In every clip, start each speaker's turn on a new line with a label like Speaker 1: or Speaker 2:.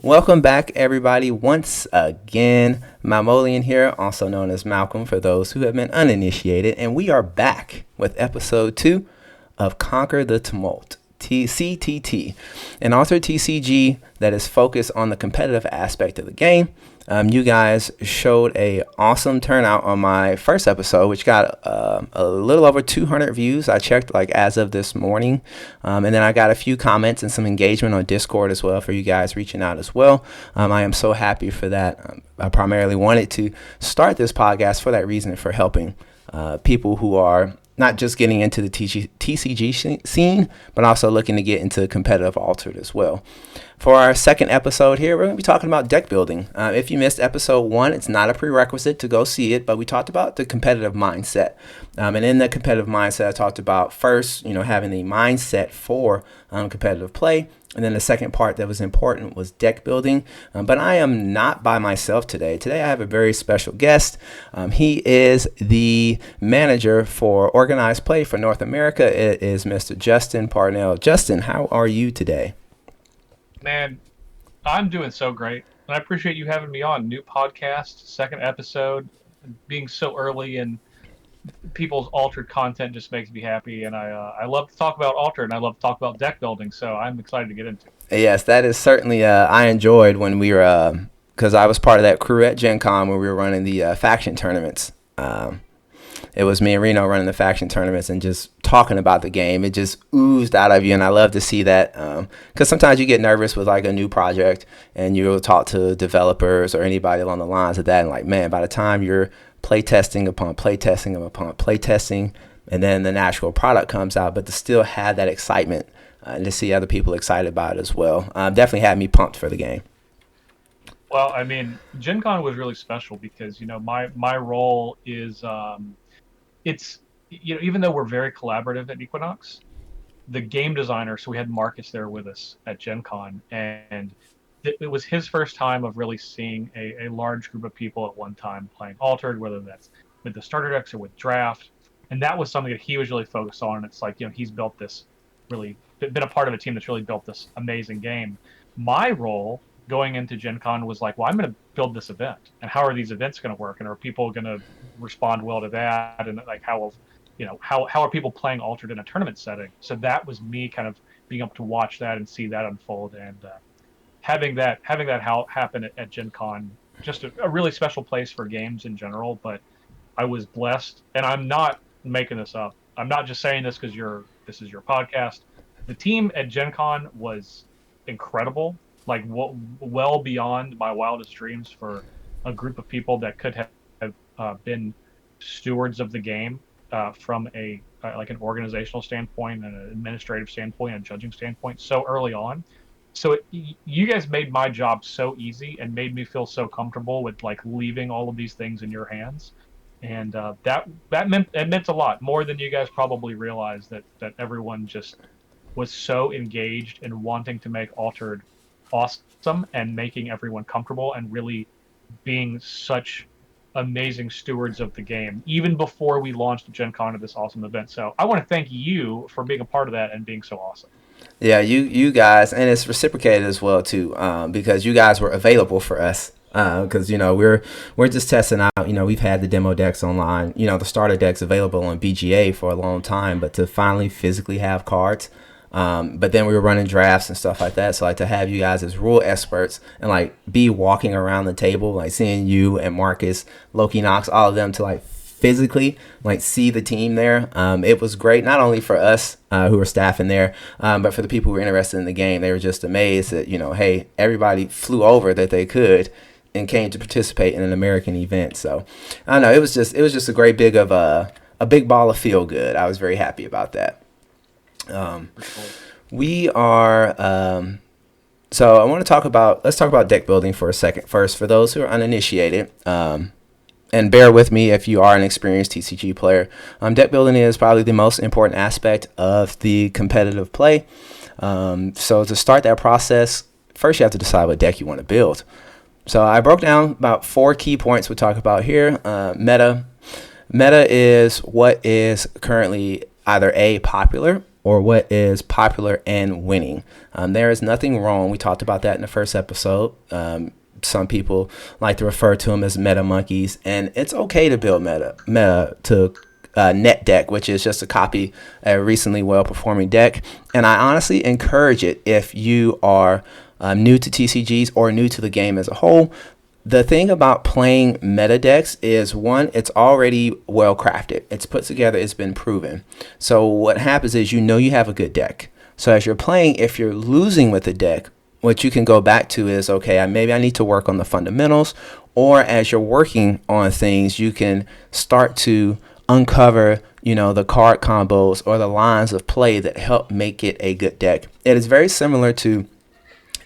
Speaker 1: Welcome back, everybody, once again. Mamolian here, also known as Malcolm for those who have been uninitiated, and we are back with episode 2 of Conquer the Tumult, CTT, an altered TCG that is focused on the competitive aspect of the game. You guys showed a awesome turnout on my first episode, which got a little over 200 views. I checked as of this morning, and then I got a few comments and some engagement on Discord as well for you guys reaching out as well. I am so happy for that. I primarily wanted to start this podcast for that reason, for helping people who are not just getting into the TCG scene, but also looking to get into competitive altered as well. For our second episode here, we're going to be talking about deck building. If you missed episode 1, it's not a prerequisite to go see it, but we talked about the competitive mindset. And in the competitive mindset, I talked about first, having the mindset for competitive play. And then the second part that was important was deck building. But I am not by myself today. Today I have a very special guest. He is the manager for organized play for North America. It is Mr. Justin Parnell. Justin, how are you today?
Speaker 2: Man, I'm doing so great. And I appreciate you having me on. New podcast, second episode, being so early in people's altered content just makes me happy. And I love to talk about altered, and I love to talk about deck building. So I'm excited to get into it.
Speaker 1: Yes, that is certainly, I enjoyed when we were, because I was part of that crew at Gen Con when we were running the faction tournaments. It was me and Reno running the faction tournaments and just talking about the game. It just oozed out of you, and I love to see that because sometimes you get nervous with a new project, and you'll talk to developers or anybody along the lines of that, and man, by the time you're playtesting upon playtesting upon playtesting, and then the actual product comes out, but to still have that excitement and to see other people excited about it as well, definitely had me pumped for the game.
Speaker 2: Well, I mean, Gen Con was really special because, my role is it's even though we're very collaborative at Equinox, the game designer, so we had Marcus there with us at Gen Con, and it was his first time of really seeing a large group of people at one time playing altered, whether that's with the starter decks or with draft. And that was something that he was really focused on. And it's he's built this really been a part of a team that's really built this amazing game. My role going into Gen Con was well, I'm going to build this event, and how are these events going to work, and are people going to respond well to that, and how are people playing altered in a tournament setting? So that was me kind of being able to watch that and see that unfold, and having that happen at Gen Con, just a really special place for games in general. But I was blessed, and I'm not making this up. I'm not just saying this because this is your podcast. The team at Gen Con was incredible, well beyond my wildest dreams for a group of people that could have been stewards of the game from an organizational standpoint and an administrative standpoint and judging standpoint so early on. So you guys made my job so easy and made me feel so comfortable with leaving all of these things in your hands, and that meant a lot more than you guys probably realize. That everyone just was so engaged in wanting to make altered awesome and making everyone comfortable and really being such amazing stewards of the game even before we launched Gen Con to this awesome event. So I want to thank you for being a part of that and being so awesome.
Speaker 1: Yeah, you guys, and it's reciprocated as well too, because you guys were available for us. Because we're just testing out. We've had the demo decks online. The starter decks available on BGA for a long time, but to finally physically have cards. But then we were running drafts and stuff like that. So to have you guys as rule experts and be walking around the table, seeing you and Marcus, Loki Knox, all of them to physically see the team there. It was great, not only for us who were staffing there, but for the people who were interested in the game. They were just amazed that hey, everybody flew over that they could and came to participate in an American event. So I don't know, it was just a great big ball of feel good. I was very happy about that. We are so I want to let's talk about deck building for a second first, for those who are uninitiated, and bear with me if you are an experienced TCG player. Deck building is probably the most important aspect of the competitive play. So to start that process, first you have to decide what deck you want to build. So I broke down about 4 key points we'll talk about here. Meta is what is currently either A, popular, or what is popular and winning. There is nothing wrong. We talked about that in the first episode. Some people like to refer to them as meta monkeys, and it's okay to build meta to net deck, which is just a copy a recently well performing deck. And I honestly encourage it if you are new to TCGs or new to the game as a whole. The thing about playing meta decks is, one, it's already well crafted. It's put together. It's been proven. So what happens is, you know, you have a good deck. So as you're playing, if you're losing with the deck, what you can go back to is, okay, maybe I need to work on the fundamentals. Or as you're working on things, you can start to uncover, you know, the card combos or the lines of play that help make it a good deck. It is very similar to,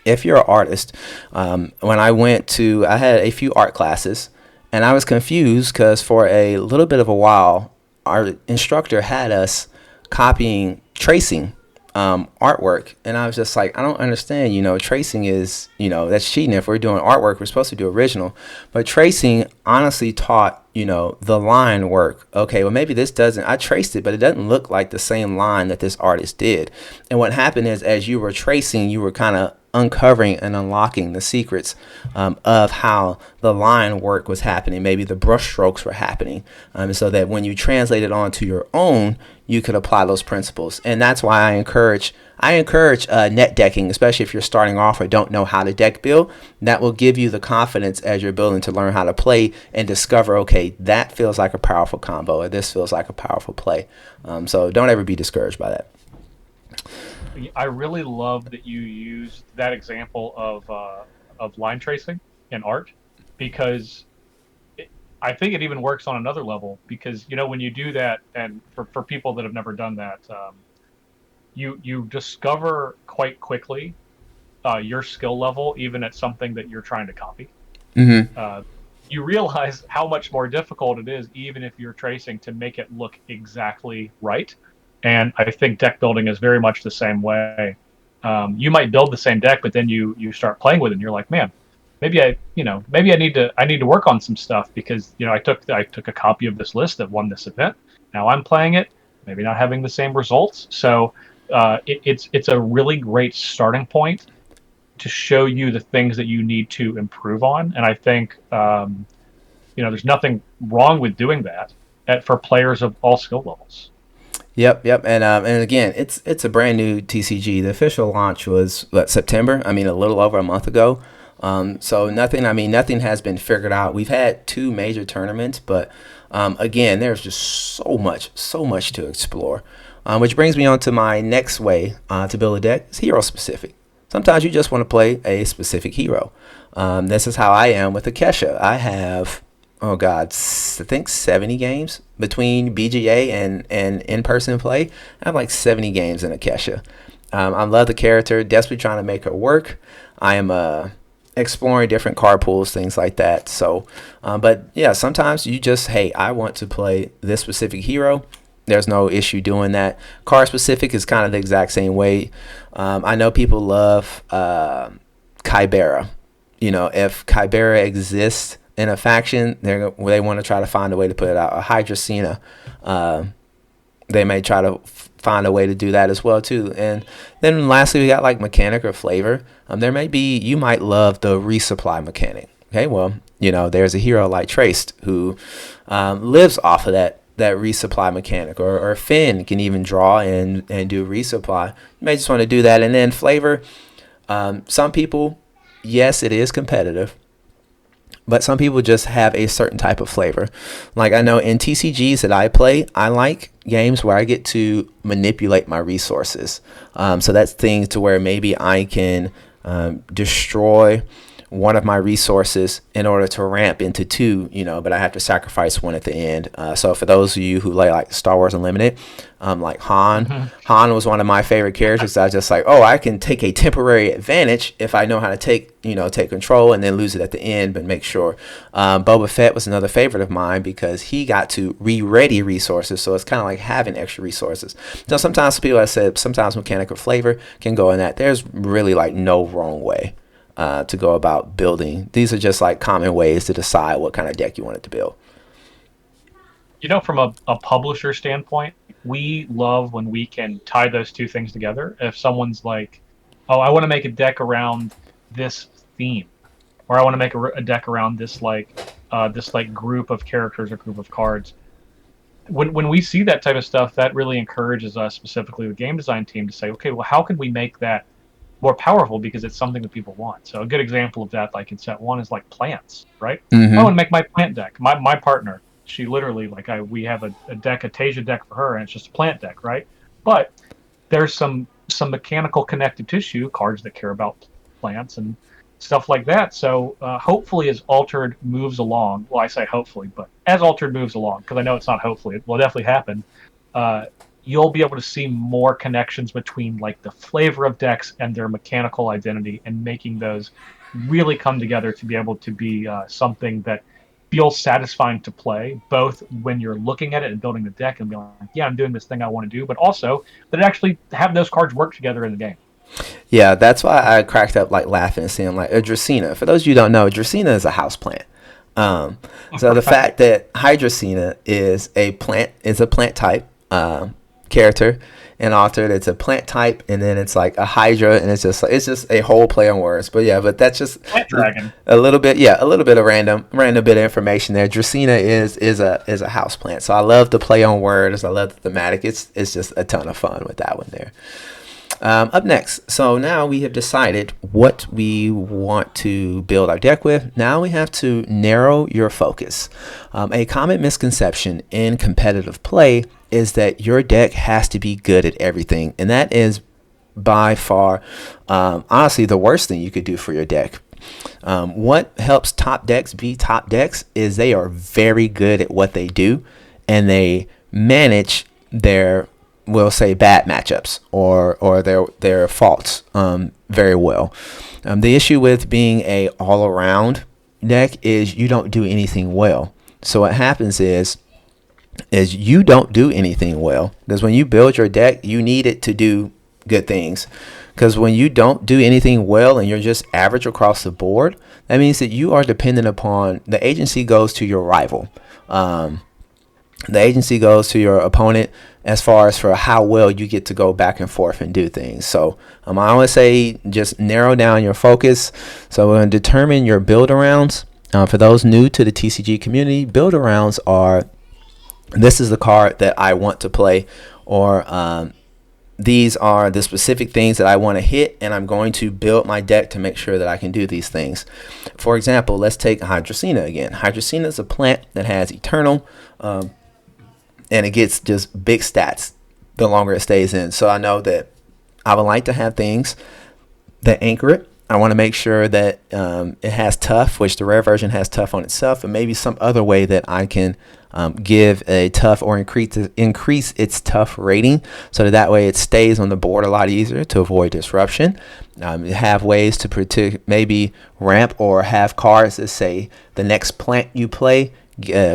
Speaker 1: if you're an artist, when I had a few art classes, and I was confused because for a little bit of a while, our instructor had us tracing artwork, and I was just like, I don't understand. You know, tracing is, you know, that's cheating. If we're doing artwork, we're supposed to do original, but tracing honestly taught, you know, the line work. Okay, well, maybe this doesn't, I traced it, but it doesn't look like the same line that this artist did. And what happened is, as you were tracing, you were kind of uncovering and unlocking the secrets of how the line work was happening. Maybe the brush strokes were happening, so that when you translate it onto your own, you could apply those principles. And that's why I encourage net decking, especially if you're starting off or don't know how to deck build. That will give you the confidence as you're building to learn how to play and discover, okay, that feels like a powerful combo, or this feels like a powerful play. So don't ever be discouraged by that.
Speaker 2: I really love that you used that example of line tracing in art, because I think it even works on another level. Because, you know, when you do that, and for people that have never done that, you discover quite quickly your skill level, even at something that you're trying to copy.
Speaker 1: Mm-hmm.
Speaker 2: You realize how much more difficult it is, even if you're tracing, to make it look exactly right. And I think deck building is very much the same way. You might build the same deck, but then you start playing with it, and you're like, man, maybe I need to work on some stuff, because, you know, I took a copy of this list that won this event. Now I'm playing it, maybe not having the same results. So it's a really great starting point to show you the things that you need to improve on. And I think there's nothing wrong with doing that for players of all skill levels.
Speaker 1: Yep. And again, it's a brand new TCG. The official launch was September. I mean, a little over a month ago. So nothing has been figured out. We've had 2 major tournaments, but again, there's just so much to explore. Which brings me on to my next way to build a deck. It's hero specific. Sometimes you just want to play a specific hero. This is how I am with Akesha. I have, I think 70 games between BGA and in-person play. I have like 70 games in Akesha. I love the character, desperately trying to make her work. I am exploring different card pools, things like that. So, but yeah, sometimes you just, hey, I want to play this specific hero. There's no issue doing that. Card specific is kind of the exact same way. I know people love Kybera. You know, if Kybera exists in a faction, they want to try to find a way to put it out. A Hydrocina, they may try to find a way to do that as well too. And then lastly, we got like mechanic or flavor. You might love the resupply mechanic. Okay, well, you know, there's a hero like Traced who lives off of that resupply mechanic, or Finn can even draw and do resupply. You may just want to do that. And then flavor, some people, yes, it is competitive, but some people just have a certain type of flavor. Like I know in TCGs that I play, I like games where I get to manipulate my resources. So that's things to where maybe I can destroy one of my resources in order to ramp into 2, you know, but I have to sacrifice one at the end. So for those of you who like Star Wars Unlimited, like Han, Han was one of my favorite characters. I was just like, I can take a temporary advantage if I know how to take control and then lose it at the end, but make sure. Boba Fett was another favorite of mine because he got to re-ready resources. So it's kind of like having extra resources. So sometimes sometimes mechanical flavor can go in that. There's really like no wrong way to go about building. These are just like common ways to decide what kind of deck you want it to build.
Speaker 2: You know, from a publisher standpoint, we love when we can tie those two things together. If someone's like, oh, I want to make a deck around this theme, or I want to make a deck around this like group of characters or group of cards. When we see that type of stuff, that really encourages us, specifically the game design team, to say, okay, well, how can we make that more powerful because it's something that people want. So a good example of that, like in set one, is like plants, right? I want to make my plant deck. My partner, she literally we have a deck, a Tasia deck for her, and it's just a plant deck, right? But there's some mechanical connective tissue cards that care about plants and stuff like that. So hopefully, as Altered moves along, well, I say hopefully, but as Altered moves along, because I know it's not hopefully, it will definitely happen. You'll be able to see more connections between like the flavor of decks and their mechanical identity, and making those really come together to be able to be something that feels satisfying to play, both when you're looking at it and building the deck and being like, yeah, I'm doing this thing I want to do, but also that it actually have those cards work together in the game.
Speaker 1: Yeah, that's why I cracked up like laughing and seeing like a Dracaena. For those of you who don't know, Dracaena is a house plant. So the fact that Hydracena is a plant type character, and Altered it's a plant type, and then it's like a Hydra, and it's just a whole play on words. But yeah, but that's just
Speaker 2: Plant Dragon.
Speaker 1: a little bit of random bit of information there. Dracaena is a house plant, so I love the play on words. I love the thematic. It's just a ton of fun with that one there. Up next, so now we have decided what we want to build our deck with. Now we have to narrow your focus. A common misconception in competitive play is that your deck has to be good at everything, and that is by far, honestly, the worst thing you could do for your deck. What helps top decks be top decks is they are very good at what they do, and they manage their, we'll say, bad matchups or their faults very well. The issue with being a all around deck is you don't do anything well. So what happens is you don't do anything well, because when you build your deck, you need it to do good things. Because when you don't do anything well and you're just average across the board, that means that you are dependent upon, the agency goes to your rival. The agency goes to your opponent as far as for how well you get to go back and forth and do things. So I always say just narrow down your focus. So we're going to determine your build-arounds. For those new to the TCG community, build-arounds are, this is the card that I want to play, or these are the specific things that I want to hit, and I'm going to build my deck to make sure that I can do these things. For example, let's take Hydracena again. Hydracena is a plant that has Eternal, and it gets just big stats the longer it stays in. So I know that I would like to have things that anchor it. I want to make sure that it has tough, which the rare version has tough on itself, and maybe some other way that I can give a tough or increase its tough rating, so that way it stays on the board a lot easier to avoid disruption. Have ways to protect, maybe ramp or have cards that say the next plant you play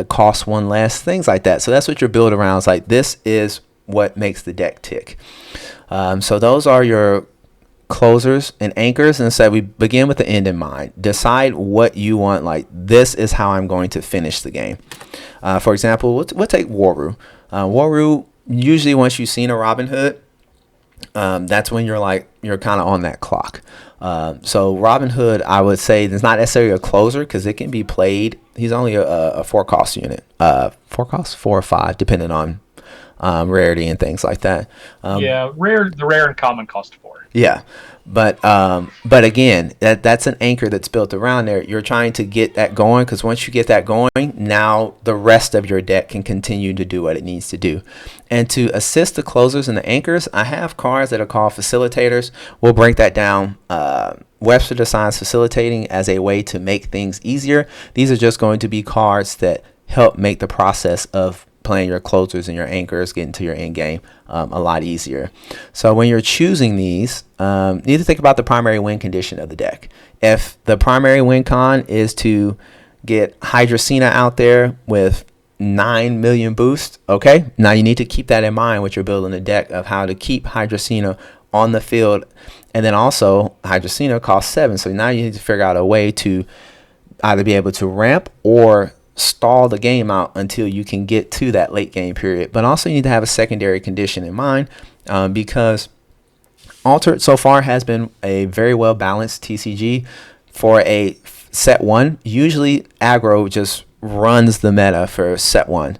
Speaker 1: costs one less, things like that. So that's what your build around is like. This is what makes the deck tick. So those are your closers and anchors, and so we begin with the end in mind. Decide what you want, like this is how I'm going to finish the game. For example, we'll take Waru. Waru, usually once you've seen a Robin Hood, that's when you're kind of on that clock. So Robin Hood, I would say, is not necessarily a closer because it can be played. He's only a 4-cost unit, 4 or 5, depending on rarity and things like that.
Speaker 2: The rare and common cost 4.
Speaker 1: Yeah, but again, that's an anchor that's built around there. You're trying to get that going, because once you get that going, now the rest of your deck can continue to do what it needs to do. And to assist the closers and the anchors, I have cards that are called facilitators. We'll break that down. Webster defines facilitating as a way to make things easier. These are just going to be cards that help make the process of playing your closers and your anchors, getting to your end game a lot easier. So when you're choosing these, you need to think about the primary win condition of the deck. If the primary win con is to get Hydracena out there with 9 million boost, okay, now you need to keep that in mind when you're building a deck of how to keep Hydracena on the field. And then also Hydracena costs 7, so now you need to figure out a way to either be able to ramp or stall the game out until you can get to that late game period. But also you need to have a secondary condition in mind, because Altered so far has been a very well balanced TCG for a set one. Usually aggro just runs the meta for set one.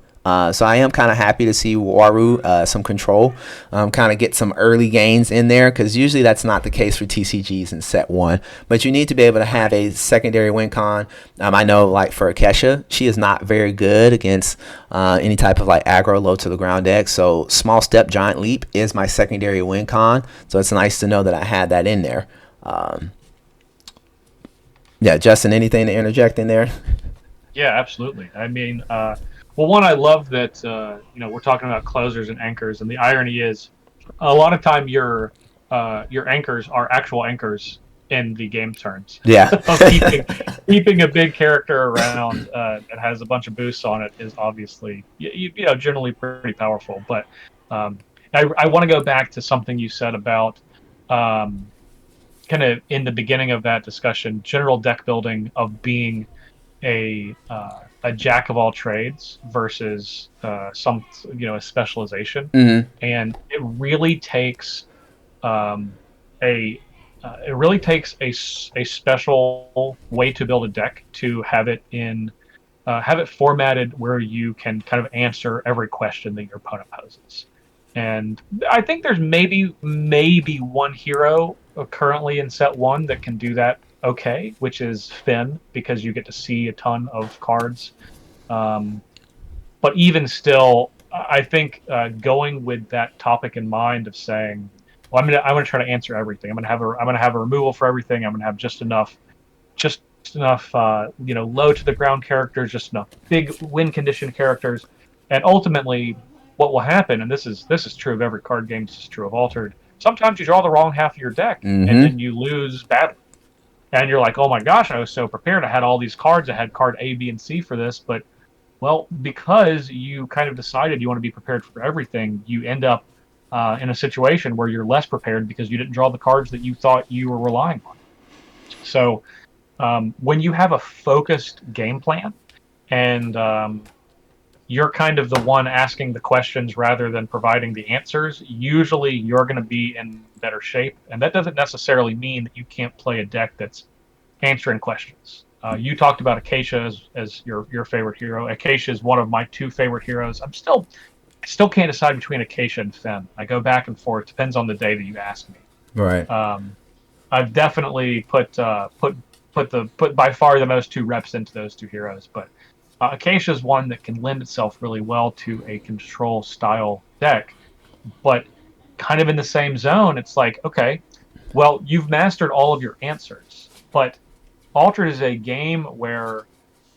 Speaker 1: So I am kind of happy to see Waru, some control, kind of get some early gains in there, because usually that's not the case for TCGs in set one. But you need to be able to have a secondary win con. I know, like for Akesha, she is not very good against any type of like aggro low to the ground deck. So small step, giant leap is my secondary win con. So it's nice to know that I had that in there. Yeah, Justin, anything to interject in there?
Speaker 2: Yeah, absolutely. I mean, well, one, I love that we're talking about closers and anchors, and the irony is, a lot of time your anchors are actual anchors in the game turns.
Speaker 1: Yeah.
Speaker 2: keeping a big character around that has a bunch of boosts on it is obviously generally pretty powerful. But I want to go back to something you said about kind of in the beginning of that discussion, general deck building of being a jack of all trades versus a specialization.
Speaker 1: Mm-hmm.
Speaker 2: And it really takes a special way to build a deck to have it formatted where you can kind of answer every question that your opponent poses. And I think there's maybe one hero currently in set one that can do that okay, which is Finn, because you get to see a ton of cards. But even still, I think going with that topic in mind of saying, well, I'm gonna try to answer everything. I'm gonna have a removal for everything. I'm gonna have just enough low to the ground characters, just enough big win condition characters, and ultimately, what will happen, and this is true of every card game, this is true of Altered. Sometimes you draw the wrong half of your deck,
Speaker 1: Mm-hmm.
Speaker 2: and then you lose badly. And you're like, oh my gosh, I was so prepared. I had all these cards. I had card A, B, and C for this. But, well, because you kind of decided you want to be prepared for everything, you end up in a situation where you're less prepared because you didn't draw the cards that you thought you were relying on. So when you have a focused game plan and you're kind of the one asking the questions rather than providing the answers, usually you're going to be in better shape. And that doesn't necessarily mean that you can't play a deck that's answering questions. You talked about Acacia as your favorite hero. Acacia is one of my two favorite heroes. I still can't decide between Acacia and Finn. I go back and forth. Depends on the day that you ask me.
Speaker 1: Right.
Speaker 2: I've definitely put by far the most two reps into those two heroes, but Acacia is one that can lend itself really well to a control style deck, but kind of in the same zone. It's like, okay, well, you've mastered all of your answers, but Altered is a game where,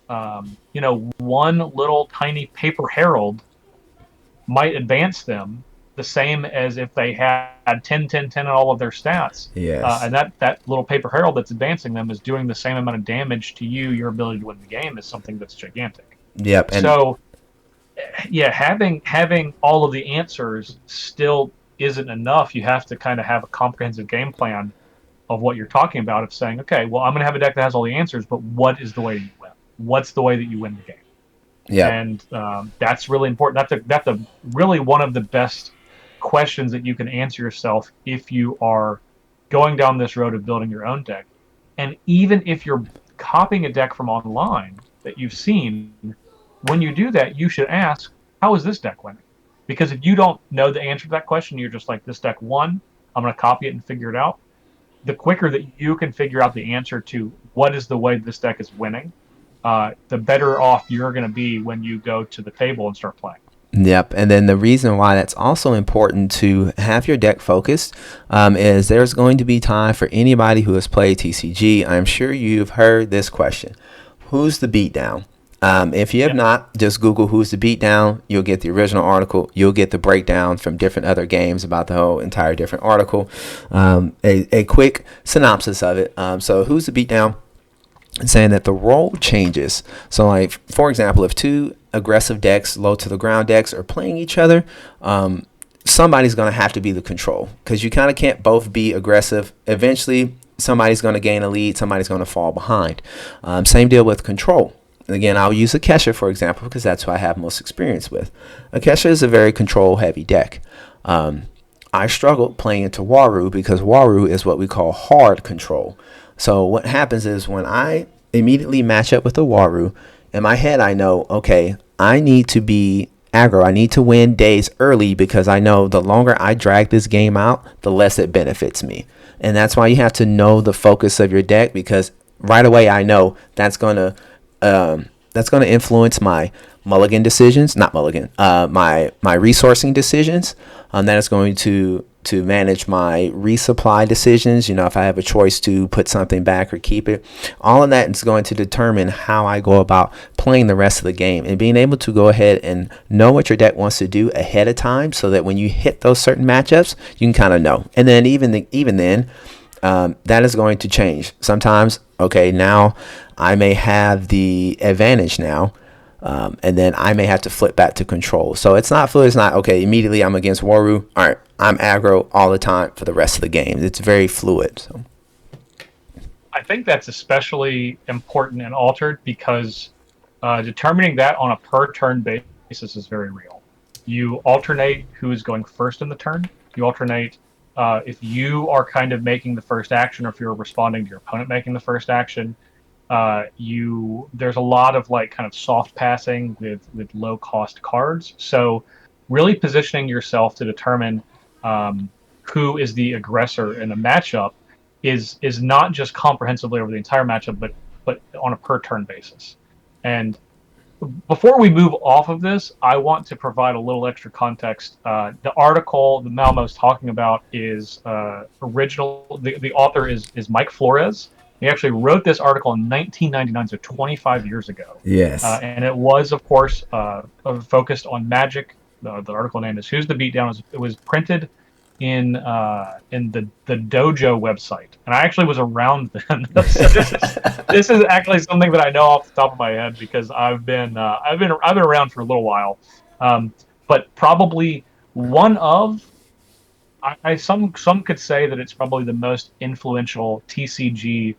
Speaker 2: one little tiny paper herald might advance them the same as if they had 10, 10, 10 in all of their stats.
Speaker 1: Yes.
Speaker 2: And that little paper herald that's advancing them is doing the same amount of damage to you. Your ability to win the game is something that's gigantic.
Speaker 1: Yep. And
Speaker 2: so, yeah, having all of the answers still isn't enough. You have to kind of have a comprehensive game plan of what you're talking about, of saying, okay, well, I'm going to have a deck that has all the answers, but what is the way you win? What's the way that you win the game?
Speaker 1: yeah.
Speaker 2: And that's really important. That's a really one of the best questions that you can answer yourself if you are going down this road of building your own deck. And even if you're copying a deck from online that you've seen, when you do that, you should ask, how is this deck winning? Because if you don't know the answer to that question, you're just like, this deck won, I'm going to copy it and figure it out. The quicker that you can figure out the answer to what is the way this deck is winning, the better off you're going to be when you go to the table and start playing.
Speaker 1: Yep. And then the reason why that's also important to have your deck focused is there's going to be time for anybody who has played TCG. I'm sure you've heard this question. Who's the beatdown? If you have not, just Google who's the beatdown. You'll get the original article. You'll get the breakdown from different other games about the whole entire different article. A quick synopsis of it. So who's the beatdown? Saying that the role changes. So like, for example, if two aggressive decks, low to the ground decks, are playing each other, somebody's going to have to be the control, because you kind of can't both be aggressive. Eventually somebody's going to gain a lead, somebody's going to fall behind. Same deal with control. again, I'll use Akesha, for example, because that's who I have most experience with. Akesha is a very control-heavy deck. I struggled playing into Waru because Waru is what we call hard control. So what happens is when I immediately match up with a Waru, in my head I know, okay, I need to be aggro. I need to win days early because I know the longer I drag this game out, the less it benefits me. And that's why you have to know the focus of your deck, because right away I know that's gonna influence my mulligan decisions, not mulligan, my resourcing decisions. That is going to manage my resupply decisions. You know, if I have a choice to put something back or keep it, all of that is going to determine how I go about playing the rest of the game, and being able to go ahead and know what your deck wants to do ahead of time, so that when you hit those certain matchups, you can kind of know. And then even then, that is going to change. Sometimes, okay, now I may have the advantage now, and then I may have to flip back to control. So it's not fluid. It's not, okay, immediately I'm against Waru. All right, I'm aggro all the time for the rest of the game. It's very fluid. So
Speaker 2: I think that's especially important in Altered because determining that on a per turn basis is very real. You alternate who is going first in the turn. You alternate if you are kind of making the first action, or if you're responding to your opponent making the first action. There's a lot of like kind of soft passing with low cost cards. So really positioning yourself to determine who is the aggressor in a matchup is not just comprehensively over the entire matchup, but on a per turn basis. And before we move off of this, I want to provide a little extra context. The article that Malmo's talking about is original. The author is Mike Flores. He actually wrote this article in 1999, so 25 years ago.
Speaker 1: yes,
Speaker 2: And it was, of course, focused on Magic. The article name is "Who's the Beatdown?" It was printed in the Dojo website, and I actually was around then. So this is actually something that I know off the top of my head because I've been around for a little while. But probably one of some could say that it's probably the most influential TCG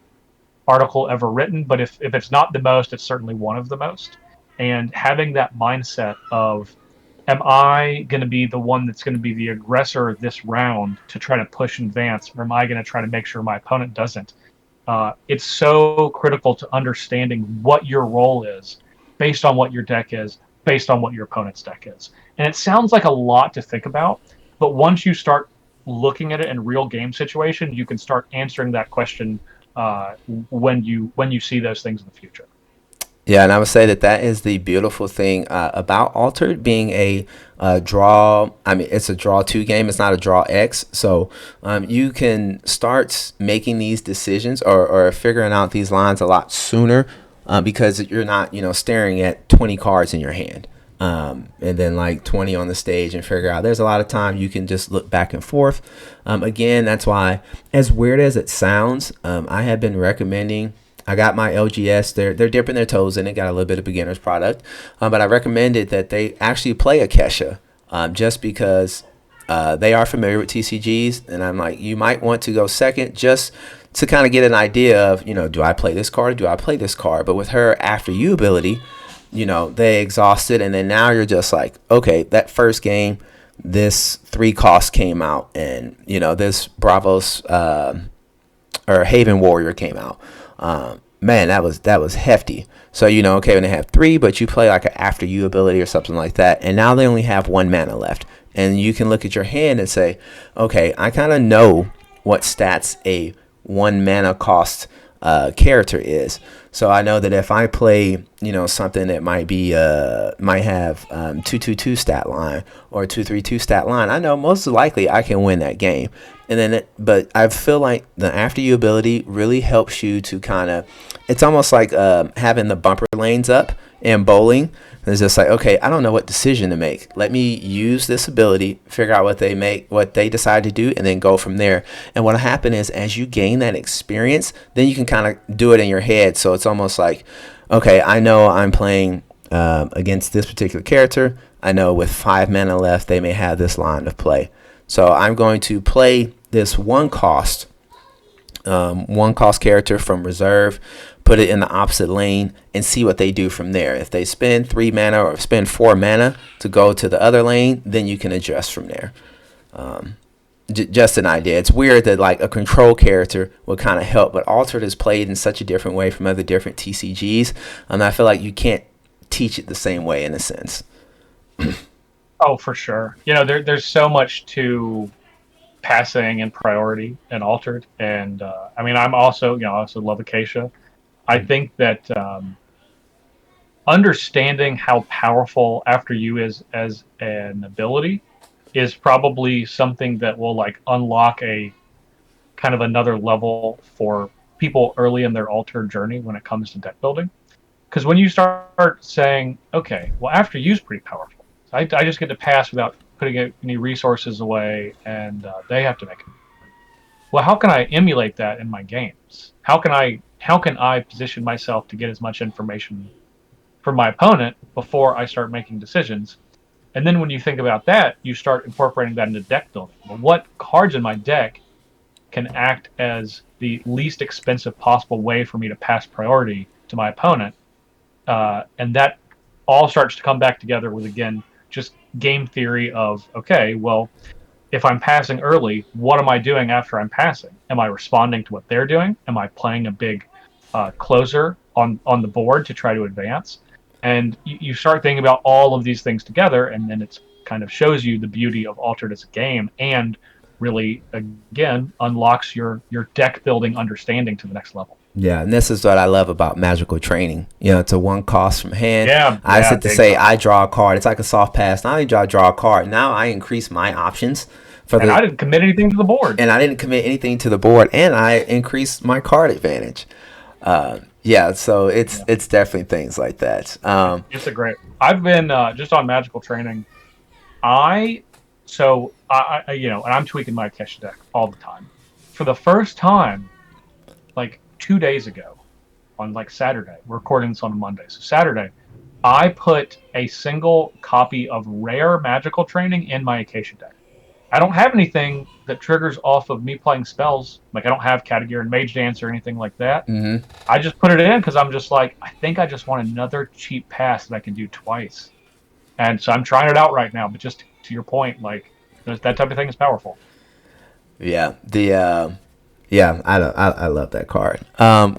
Speaker 2: article ever written, but if it's not the most, it's certainly one of the most. And having that mindset of, am I going to be the one that's going to be the aggressor this round to try to push and advance, or am I going to try to make sure my opponent doesn't? It's so critical to understanding what your role is based on what your deck is, based on what your opponent's deck is. And it sounds like a lot to think about, but once you start looking at it in real game situation, you can start answering that question when you see those things in the future.
Speaker 1: Yeah, and I would say that is the beautiful thing about Altered being a draw. I mean, it's a draw 2 game. It's not a draw X. So you can start making these decisions or figuring out these lines a lot sooner because you're not, staring at 20 cards in your hand and then like 20 on the stage and figure out. There's a lot of time you can just look back and forth. Again, that's why, as weird as it sounds, I have been recommending. I got my LGS. They're dipping their toes in it. Got a little bit of beginner's product, but I recommended that they actually play Akesha, just because they are familiar with TCGs, and I'm like, you might want to go second just to kind of get an idea of, do I play this card? Do I play this card? But with her after you ability, they exhausted, and then now you're just like, okay, that first game, this 3 cost came out, and this Bravos or Haven Warrior came out. Man, that was hefty. So okay, when they have 3, but you play like an after you ability or something like that, and now they only have 1 mana left, and you can look at your hand and say, okay, I kind of know what stats a 1 mana cost character is. So I know that if I play, something that might have 2/2/2 stat line or 2/3/2 stat line, I know most likely I can win that game. And then, but I feel like the after you ability really helps you to kind of, it's almost like having the bumper lanes up in bowling. It's just like, okay, I don't know what decision to make. Let me use this ability, figure out what they decide to do, and then go from there. And what'll happen is, as you gain that experience, then you can kind of do it in your head. So it's almost like, okay, I know I'm playing against this particular character. I know with 5 mana left, they may have this line of play. So I'm going to play this 1 cost one cost character from reserve, put it in the opposite lane, and see what they do from there. If they spend 3 mana or spend 4 mana to go to the other lane, then you can adjust from there. Just an idea. It's weird that like a control character would kind of help, but Altered is played in such a different way from other different TCGs, and I feel like you can't teach it the same way in a sense.
Speaker 2: Oh, for sure. There's so much to passing and priority and Altered, and I mean, I'm also, I also love Acacia. I think that understanding how powerful After You is as an ability is probably something that will like unlock a kind of another level for people early in their Altered journey when it comes to deck building. Because when you start saying, okay, well, After You's pretty powerful, so I just get to pass without putting any resources away, and they have to make it. Well, how can I emulate that in my games? How can I position myself to get as much information from my opponent before I start making decisions? And then when you think about that, you start incorporating that into deck building. Well, what cards in my deck can act as the least expensive possible way for me to pass priority to my opponent? And that all starts to come back together with, again, just game theory of, okay, well, if I'm passing early, what am I doing after I'm passing? Am I responding to what they're doing? Am I playing a big closer on the board to try to advance? And you start thinking about all of these things together, and then it's kind of shows you the beauty of Altered as a game, and really, again, unlocks your deck building understanding to the next level.
Speaker 1: Yeah, and this is what I love about magical training. It's a one cost from hand.
Speaker 2: Yeah,
Speaker 1: I said to say
Speaker 2: time.
Speaker 1: I draw a card. It's like a soft pass. Not only do I draw a card, now I increase my options
Speaker 2: and I didn't commit anything to the board.
Speaker 1: And I didn't commit anything to the board, and I increased my card advantage. Yeah, so it's definitely things like that.
Speaker 2: It's a great. I've been just on magical training. I and I'm tweaking my Kesha deck all the time. For the first time, like 2 days ago, on like Saturday, we're recording this on a Monday. So Saturday, I put a single copy of rare magical training in my Acacia deck. I don't have anything that triggers off of me playing spells. Like I don't have Category and Mage Dance or anything like that.
Speaker 1: Mm-hmm.
Speaker 2: I just put it in because I'm just like, I think I just want another cheap pass that I can do twice. And so I'm trying it out right now. But just to your point, like that type of thing is powerful.
Speaker 1: Yeah, I love that card.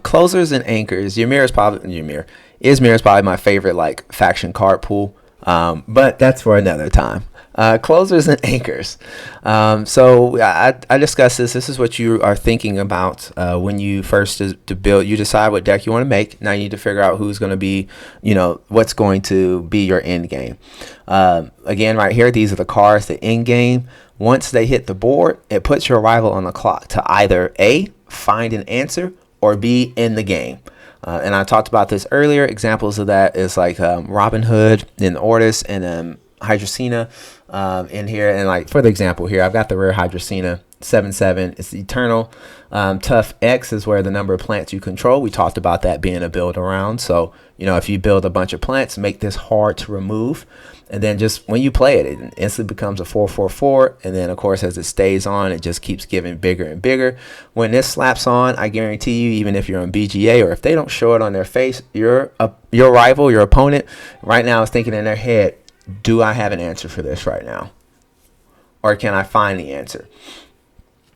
Speaker 1: Closers and anchors. Ymir is probably my favorite like faction card pool. But that's for another time. Closers and anchors. So I discussed this. This is what you are thinking about when you first to build. You decide what deck you want to make. Now you need to figure out who's going to be, what's going to be your end game. Again, right here, these are the cards. The end game. Once they hit the board, it puts your rival on the clock to either A, find an answer, or B, end the game. And I talked about this earlier. Examples of that is like Robin Hood, then Ortis, and Hydrocina in here. And like for the example here, I've got the rare Hydrocina 7/7. It's eternal. Tough X is where the number of plants you control. We talked about that being a build around. So, if you build a bunch of plants, make this hard to remove. And then just when you play it, it instantly becomes a 4/4/4. And then, of course, as it stays on, it just keeps getting bigger and bigger. When this slaps on, I guarantee you, even if you're on BGA or if they don't show it on their face, your rival, your opponent, right now is thinking in their head, do I have an answer for this right now? Or can I find the answer?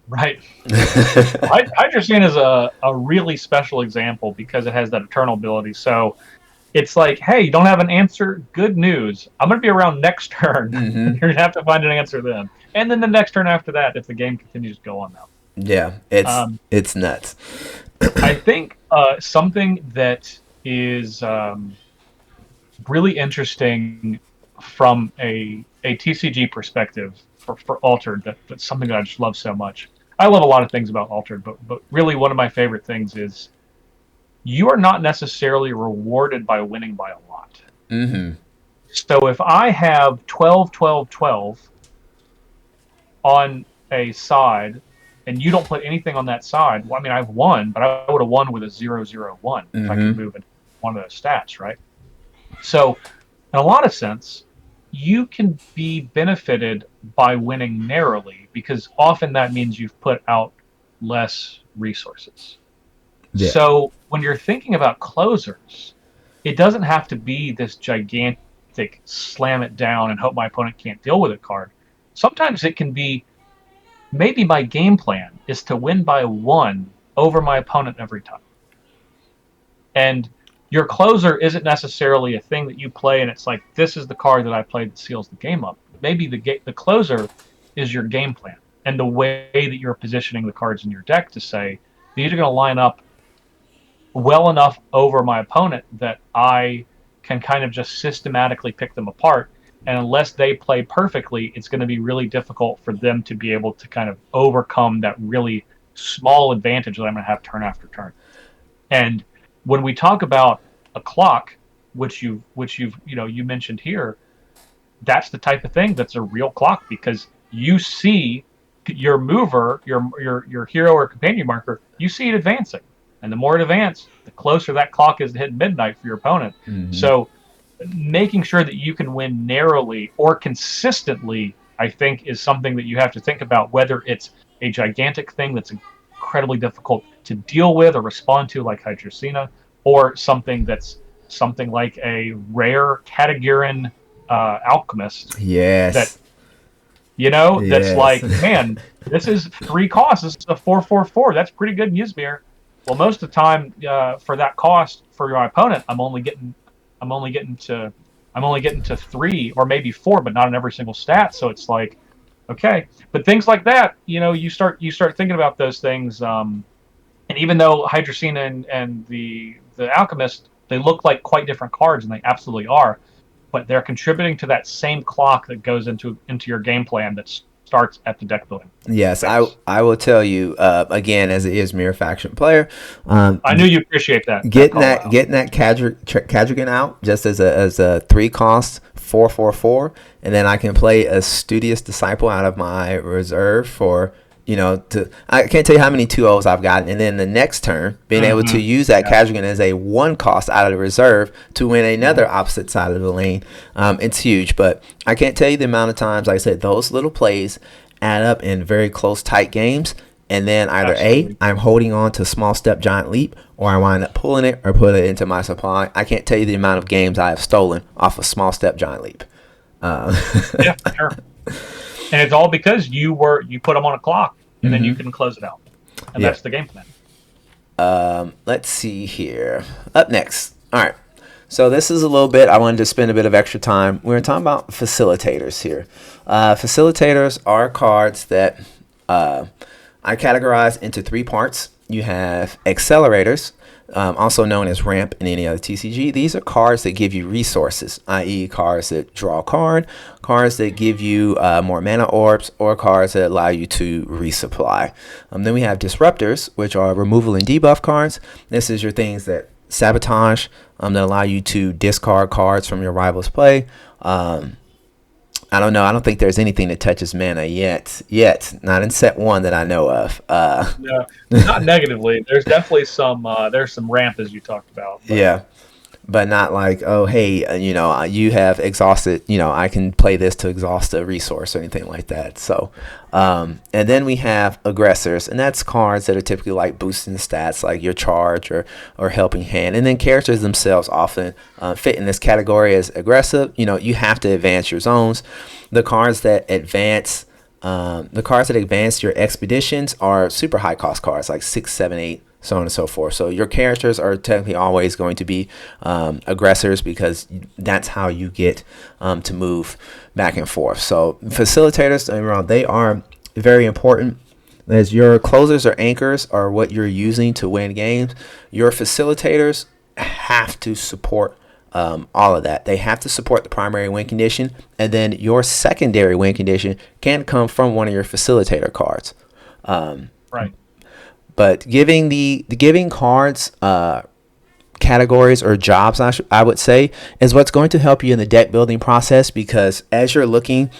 Speaker 2: Right. Hydrocine is a really special example because it has that eternal ability. So it's like, hey, you don't have an answer? Good news. I'm going to be around next turn.
Speaker 1: Mm-hmm.
Speaker 2: You're going to have to find an answer then. And then the next turn after that, if the game continues to go on now.
Speaker 1: Yeah, it's nuts.
Speaker 2: I think something that is really interesting from a TCG perspective for Altered, that's something that I just love so much. I love a lot of things about Altered, but really one of my favorite things is you are not necessarily rewarded by winning by a lot.
Speaker 1: Mm-hmm.
Speaker 2: So if I have 12, 12, 12 on a side, and you don't put anything on that side, well, I mean, I've won, but I would have won with a 0-0-1 if I could move in one of those stats, right? So in a lot of sense, you can be benefited by winning narrowly because often that means you've put out less resources.
Speaker 1: Yeah.
Speaker 2: So when you're thinking about closers, it doesn't have to be this gigantic slam it down and hope my opponent can't deal with it card. Sometimes it can be, maybe my game plan is to win by 1 over my opponent every time. And your closer isn't necessarily a thing that you play and it's like, this is the card that I played that seals the game up. Maybe the closer is your game plan and the way that you're positioning the cards in your deck to say, these are going to line up well enough over my opponent that I can kind of just systematically pick them apart. And unless they play perfectly, it's going to be really difficult for them to be able to kind of overcome that really small advantage that I'm going to have turn after turn. And when we talk about a clock, which you've you mentioned here, that's the type of thing that's a real clock, because you see your mover, your hero or companion marker, you see it advancing. And the more it advances, the closer that clock is to hit midnight for your opponent.
Speaker 1: Mm-hmm.
Speaker 2: So making sure that you can win narrowly or consistently, I think, is something that you have to think about, whether it's a gigantic thing that's incredibly difficult to deal with or respond to, like Hydrocina, or something that's something like a rare Katagiran alchemist.
Speaker 1: Yes.
Speaker 2: That, that's like, man, this is 3 costs. This is a 4/4/4. That's pretty good in Ysmir. Well, most of the time, for that cost for my opponent, I'm only getting to 3 or maybe 4, but not in every single stat. So it's like, okay, but things like that, you start thinking about those things. And even though Hydrocina and the Alchemist, they look like quite different cards, and they absolutely are, but they're contributing to that same clock that goes into your game plan that starts at the deck building.
Speaker 1: Yes, I will tell you again, as an Ysmir faction player,
Speaker 2: I knew you appreciate that.
Speaker 1: Getting that Kadrigan out just as a 3 cost 4/4/4, and then I can play a Studious Disciple out of my reserve for I can't tell you how many 2-0s I've gotten, and then the next turn being able to use that Kadrigan as a 1 cost out of the reserve to win another opposite side of the lane. It's huge, but I can't tell you the amount of times, like I said, those little plays add up in very close, tight games, and then either I'm holding on to Small Step Giant Leap, or I wind up pulling it or put it into my supply. I can't tell you the amount of games I have stolen off of Small Step Giant Leap.
Speaker 2: Yeah, sure. And it's all because you put them on a clock, and then you can close it out. And that's the game plan.
Speaker 1: Let's see here. Up next. All right. So this is a little bit, I wanted to spend a bit of extra time. We're talking about facilitators here. Facilitators are cards that I categorize into 3 parts. You have accelerators, also known as ramp in any other TCG. These are cards that give you resources, i.e. cards that draw a card, cards that give you more mana orbs, or cards that allow you to resupply. Then we have disruptors, which are removal and debuff cards. This is your things that sabotage, that allow you to discard cards from your rival's play. I don't know. I don't think there's anything that touches mana yet. Not in set 1 that I know of.
Speaker 2: No, not negatively. There's definitely some ramp, as you talked about.
Speaker 1: But. Yeah. But not like, oh, hey, you have exhausted, I can play this to exhaust a resource or anything like that. So, and then we have aggressors, and that's cards that are typically like boosting stats, like your charge or helping hand. And then characters themselves often fit in this category as aggressive. You have to advance your zones. The cards that advance your expeditions are super high cost cards, like 6, 7, 8. So on and so forth. So your characters are technically always going to be aggressors, because that's how you get to move back and forth. So facilitators, they are very important, as your closers or anchors are what you're using to win games. Your facilitators have to support all of that. They have to support the primary win condition, and then your secondary win condition can come from one of your facilitator cards.
Speaker 2: Right.
Speaker 1: But giving cards categories or jobs, I would say, is what's going to help you in the deck building process, because as you're looking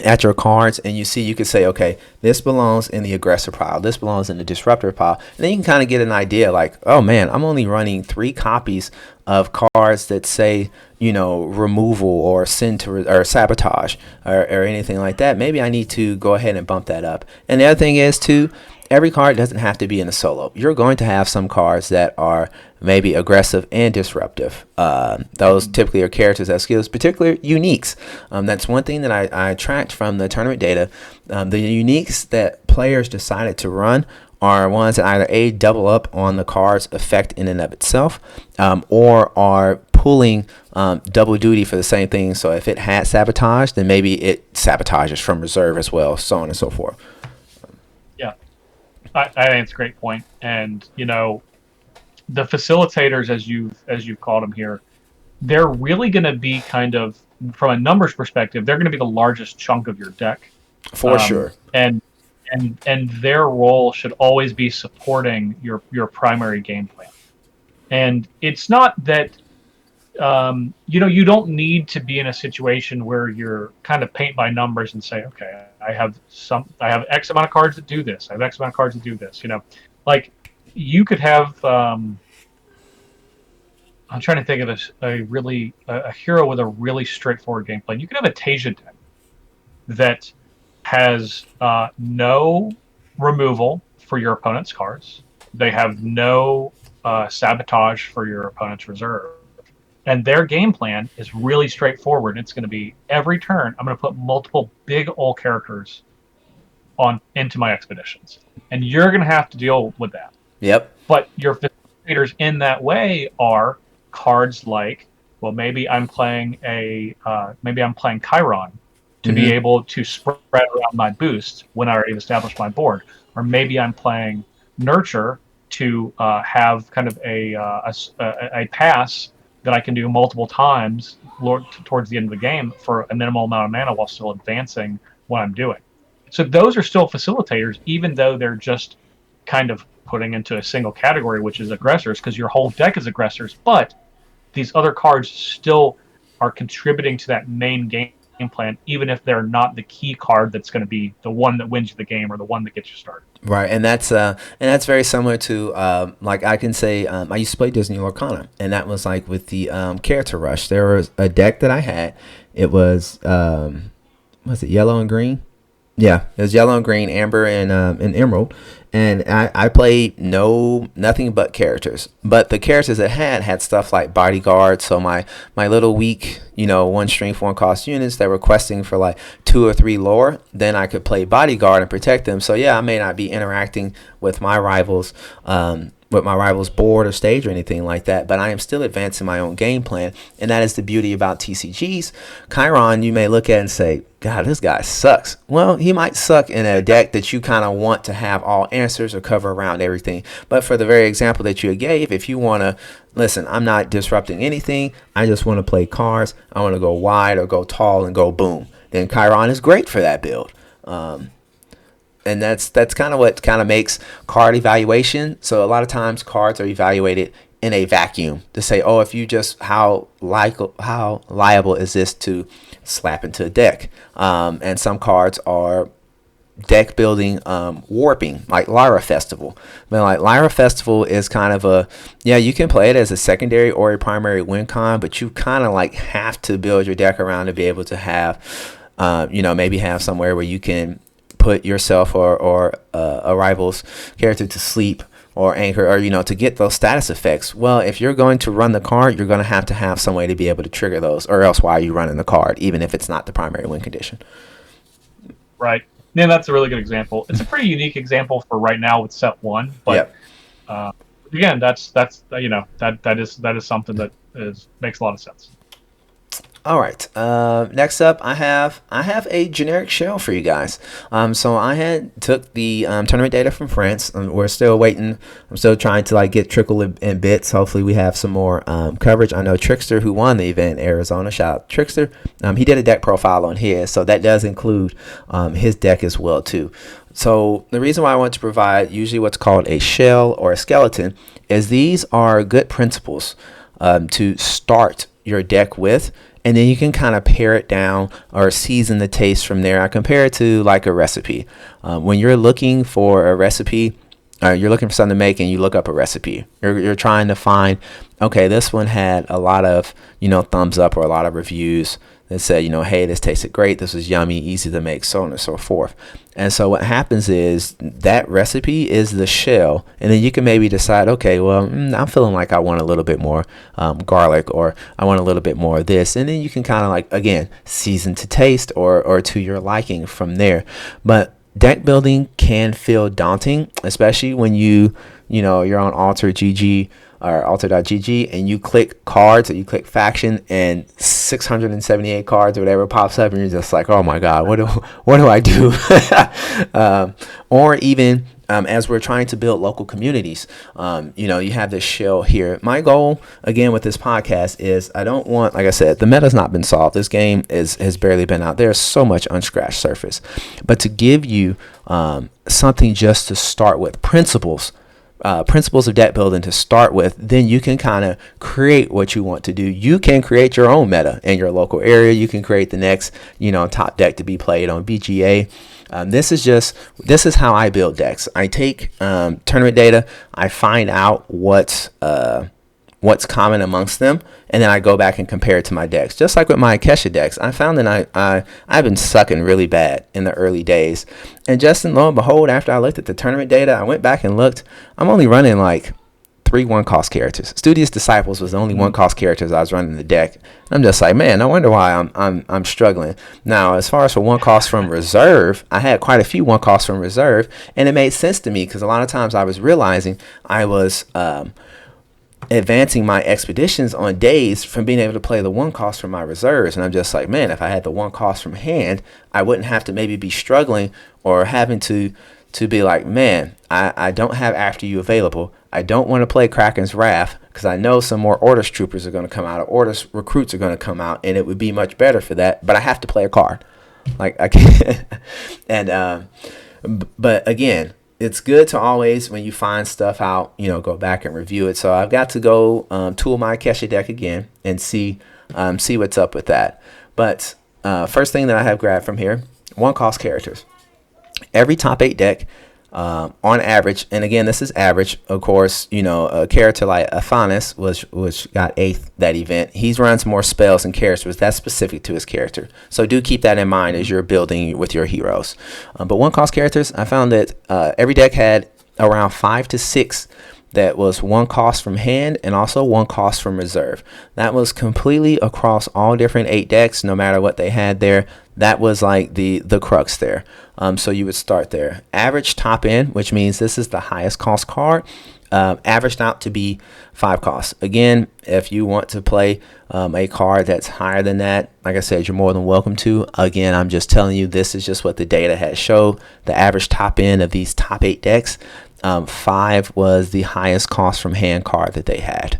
Speaker 1: at your cards and you can say, okay, this belongs in the aggressor pile, this belongs in the disruptor pile, and then you can kind of get an idea like, oh man, I'm only running 3 copies of cards that say, removal or send to or sabotage or anything like that. Maybe I need to go ahead and bump that up. And the other thing is too, every card doesn't have to be in a solo. You're going to have some cards that are maybe aggressive and disruptive. Those typically are characters that have skills, particularly uniques. That's one thing that I tracked from the tournament data. The uniques that players decided to run are ones that either A, double up on the card's effect in and of itself, or are pulling double duty for the same thing. So if it had sabotage, then maybe it sabotages from reserve as well, so on and so forth.
Speaker 2: Yeah, I think it's a great point. And the facilitators, as you've called them here, they're really going to be kind of, from a numbers perspective, they're going to be the largest chunk of your deck.
Speaker 1: For sure.
Speaker 2: And their role should always be supporting your primary game plan. And it's not that you don't need to be in a situation where you're kind of paint by numbers and say, okay, I have X amount of cards that do this. I have X amount of cards that do this. Like you could have. I'm trying to think of a hero with a really straightforward game plan. You could have a Tasia deck that has no removal for your opponent's cards. They have no sabotage for your opponent's reserve. And their game plan is really straightforward. It's going to be every turn, I'm going to put multiple big old characters into my expeditions. And you're going to have to deal with that.
Speaker 1: Yep.
Speaker 2: But your facilitators in that way are cards like, well, maybe I'm playing Chiron to be able to spread around my boost when I already established my board. Or maybe I'm playing Nurture to have kind of a pass that I can do multiple times towards the end of the game for a minimal amount of mana while still advancing what I'm doing. So those are still facilitators, even though they're just kind of putting into a single category, which is aggressors, because your whole deck is aggressors. But these other cards still are contributing to that main game plan, even if they're not the key card that's going to be the one that wins you the game or the one that gets you started.
Speaker 1: Right, and that's very similar to like I can say I used to play Disney Lorcana, and that was like with the character rush. There was a deck that I had. It was was it yellow and green? Yeah, it was yellow and green, amber and emerald, and I played nothing but characters. But the characters it had stuff like bodyguard. So my little weak, 1 strength 1 cost units that were questing for like 2 or 3 lore, then I could play bodyguard and protect them. So yeah, I may not be interacting with my rivals board or stage or anything like that, but I am still advancing my own game plan, and that is the beauty about TCGs. Chiron, you may look at and say, God, this guy sucks. Well, he might suck in a deck that you kind of want to have all answers or cover around everything. But for the very example that you gave, if you want to, listen, I'm not disrupting anything. I just want to play cards. I want to go wide or go tall and go boom. Then Chiron is great for that build. And that's kind of what kind of makes card evaluation. So a lot of times cards are evaluated in a vacuum to say, oh, if you just how liable is this to slap into a deck? And some cards are deck building warping, like Lyra Festival. But like Lyra Festival is kind of you can play it as a secondary or a primary win con, but you kind of like have to build your deck around to be able to have, maybe have somewhere where you can put yourself or a rival's character to sleep or anchor or to get those status effects. Well, if you're going to run the card, you're going to have some way to be able to trigger those, or else why are you running the card even if it's not the primary win condition?
Speaker 2: Right. Yeah, that's a really good example. It's a pretty unique example for right now with set 1, but again, that is something that makes a lot of sense.
Speaker 1: All right. Next up, I have a generic shell for you guys. So I took the tournament data from France. We're still waiting. I'm still trying to get trickle in bits. Hopefully, we have some more coverage. I know Trickster, who won the event in Arizona. Shout out to Trickster. He did a deck profile on his, so that does include his deck as well too. So the reason why I want to provide usually what's called a shell or a skeleton is these are good principles to start your deck with. And then you can kind of pare it down or season the taste from there. I compare it to like a recipe. When you're looking for a recipe, you're looking for something to make and you look up a recipe. You're trying to find, okay, this one had a lot of, thumbs up or a lot of reviews. that said, hey, this tasted great, this was yummy, easy to make, so on and so forth. And so what happens is that recipe is the shell, and then you can maybe decide, okay, well, I'm feeling like I want a little bit more garlic, or I want a little bit more of this, and then you can kind of like, again, season to taste or to your liking from there. But deck building can feel daunting, especially when you're on Alter.gg or alter.gg, and you click cards, or you click faction, and 678 cards or whatever pops up, and you're just like, oh my god, what do I do? Or even as we're trying to build local communities, you have this shell here. My goal, again, with this podcast is I don't want, like I said, the meta's not been solved. This game has barely been out. There's so much unscratched surface. But to give you something just to start with, principles of deck building to start with, then you can kind of create what you want to do. You can create your own meta in your local area. You can create the next, top deck to be played on BGA. This is how I build decks. I take tournament data. I find out what's common amongst them, and then I go back and compare it to my decks. Just like with my Kesha decks, I found that I've been sucking really bad in the early days, and just lo and behold, after I looked at the tournament data, I went back and looked. I'm only running like 3 1-cost characters. Studious Disciples was the only 1-cost characters I was running in the deck. I'm just like, man, no wonder why I'm struggling. Now, as far as for 1-cost from reserve, I had quite a few 1-costs from reserve, and it made sense to me because a lot of times I was realizing I was advancing my expeditions on days from being able to play the 1-cost from my reserves. And I'm just like, man, if I had the 1-cost from hand, I wouldn't have to maybe be struggling or having to be like, man, I don't have After You available. I don't want to play Kraken's Wrath because I know some more Orders Troopers are going to come out, or Orders Recruits are going to come out, and it would be much better for that. But I have to play a card. Like, I can't. And, but again, it's good to always, when you find stuff out, go back and review it. So I've got to go tool my Kesha deck again and see what's up with that. But first thing that I have grabbed from here, 1-cost characters. Every top 8 deck, on average, and again, this is average, of course, a character like Athanas, which got 8th that event, he runs more spells and characters. That's specific to his character. So do keep that in mind as you're building with your heroes. But 1-cost characters, I found that every deck had around 5 to 6 that was 1-cost from hand and also 1-cost from reserve. That was completely across all different 8 decks, no matter what they had there. That was like the crux there. So you would start there. Average top end, which means this is the highest cost card, averaged out to be 5 costs. Again, if you want to play a card that's higher than that, like I said, you're more than welcome to. Again, I'm just telling you, this is just what the data has showed. The average top end of these top 8 decks, 5 was the highest cost from hand card that they had.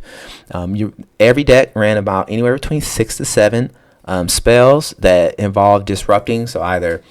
Speaker 1: Every deck ran about anywhere between 6 to 7 spells that involve disrupting, so either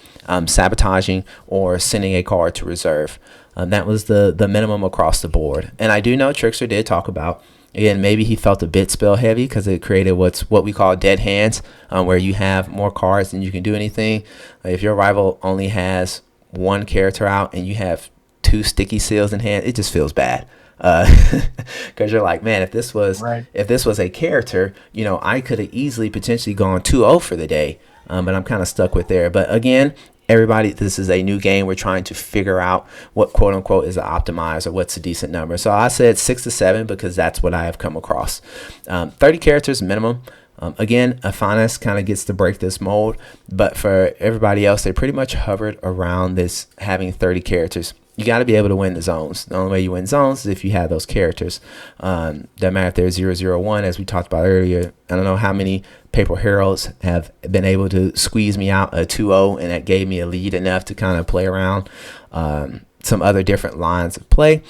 Speaker 1: sabotaging or sending a card to reserve. That was the minimum across the board. And I do know Trickster did talk about, again, maybe he felt a bit spell heavy because it created what we call dead hands, where you have more cards than you can do anything. If your rival only has 1 character out and you have 2 sticky seals in hand, it just feels bad. Because you're like, man, if this was a character, I could have easily potentially gone 2-0 for the day, but I'm kind of stuck with there. But again, everybody, this is a new game. We're trying to figure out what quote unquote is an optimize, or what's a decent number. So I said 6 to 7 because that's what I have come across. 30 characters minimum. Again, Athanas kind of gets to break this mold, but for everybody else, they pretty much hovered around this having 30 characters. You got to be able to win the zones. The only way you win zones is if you have those characters. Doesn't matter if they're 0-0-1, as we talked about earlier. I don't know how many Paper Heralds have been able to squeeze me out a 2-0, and that gave me a lead enough to kind of play around some other different lines of play.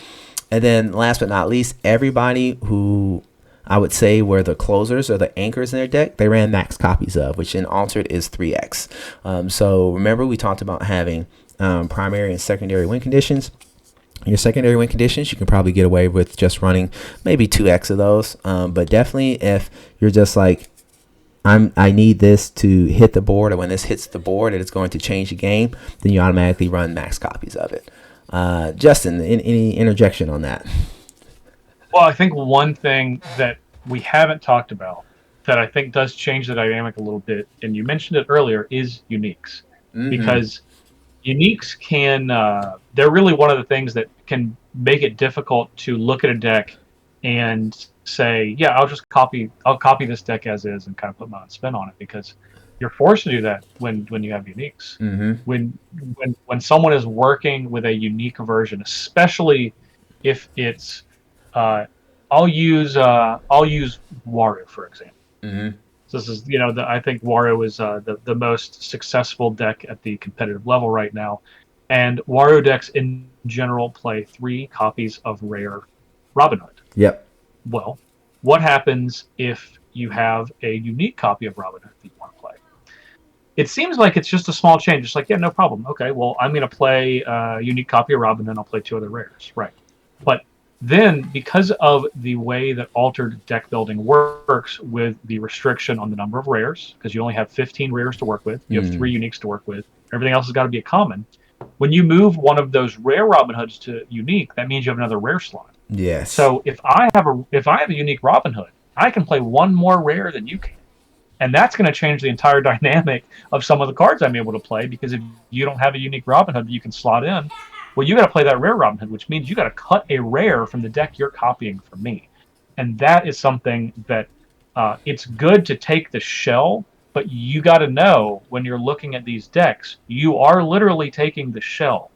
Speaker 1: And then last but not least, everybody who I would say were the closers or the anchors in their deck, they ran max copies of, which in Altered is 3x. So remember, we talked about having primary and secondary win conditions. Your secondary win conditions, you can probably get away with just running maybe 2x of those. But definitely if you're just like, I need this to hit the board, or when this hits the board and it's going to change the game, then you automatically run max copies of it. Justin, any interjection on that?
Speaker 2: Well, I think one thing that we haven't talked about that I think does change the dynamic a little bit, and you mentioned it earlier, is uniques.
Speaker 1: Mm-hmm.
Speaker 2: Because uniques can they're really one of the things that can make it difficult to look at a deck and say, yeah, I'll copy this deck as is and kind of put my own spin on it, because you're forced to do that when you have uniques.
Speaker 1: Mm-hmm.
Speaker 2: When someone is working with a unique version, especially if it's uh, I'll use Wario for example.
Speaker 1: Mm-hmm.
Speaker 2: So this is, I think Wario is the most successful deck at the competitive level right now, and Wario decks in general play 3 copies of rare Robin Hood.
Speaker 1: Yep.
Speaker 2: Well, what happens if you have a unique copy of Robin Hood that you want to play? It seems like it's just a small change. It's like, yeah, no problem. Okay, well, I'm going to play a unique copy of Robin, then I'll play 2 other rares. Right. But then, because of the way that altered deck building works with the restriction on the number of rares, because you only have 15 rares to work with, you have 3 uniques to work with, everything else has got to be a common. When you move one of those rare Robin Hoods to unique, that means you have another rare slot.
Speaker 1: Yes.
Speaker 2: So if I have a unique Robin Hood, I can play 1 more rare than you can. And that's going to change the entire dynamic of some of the cards I'm able to play, because if you don't have a unique Robin Hood that you can slot in, well, you got to play that rare Robin Hood, which means you got to cut a rare from the deck you're copying from me. And that is something that it's good to take the shell, but you got to know when you're looking at these decks, you are literally taking the shell.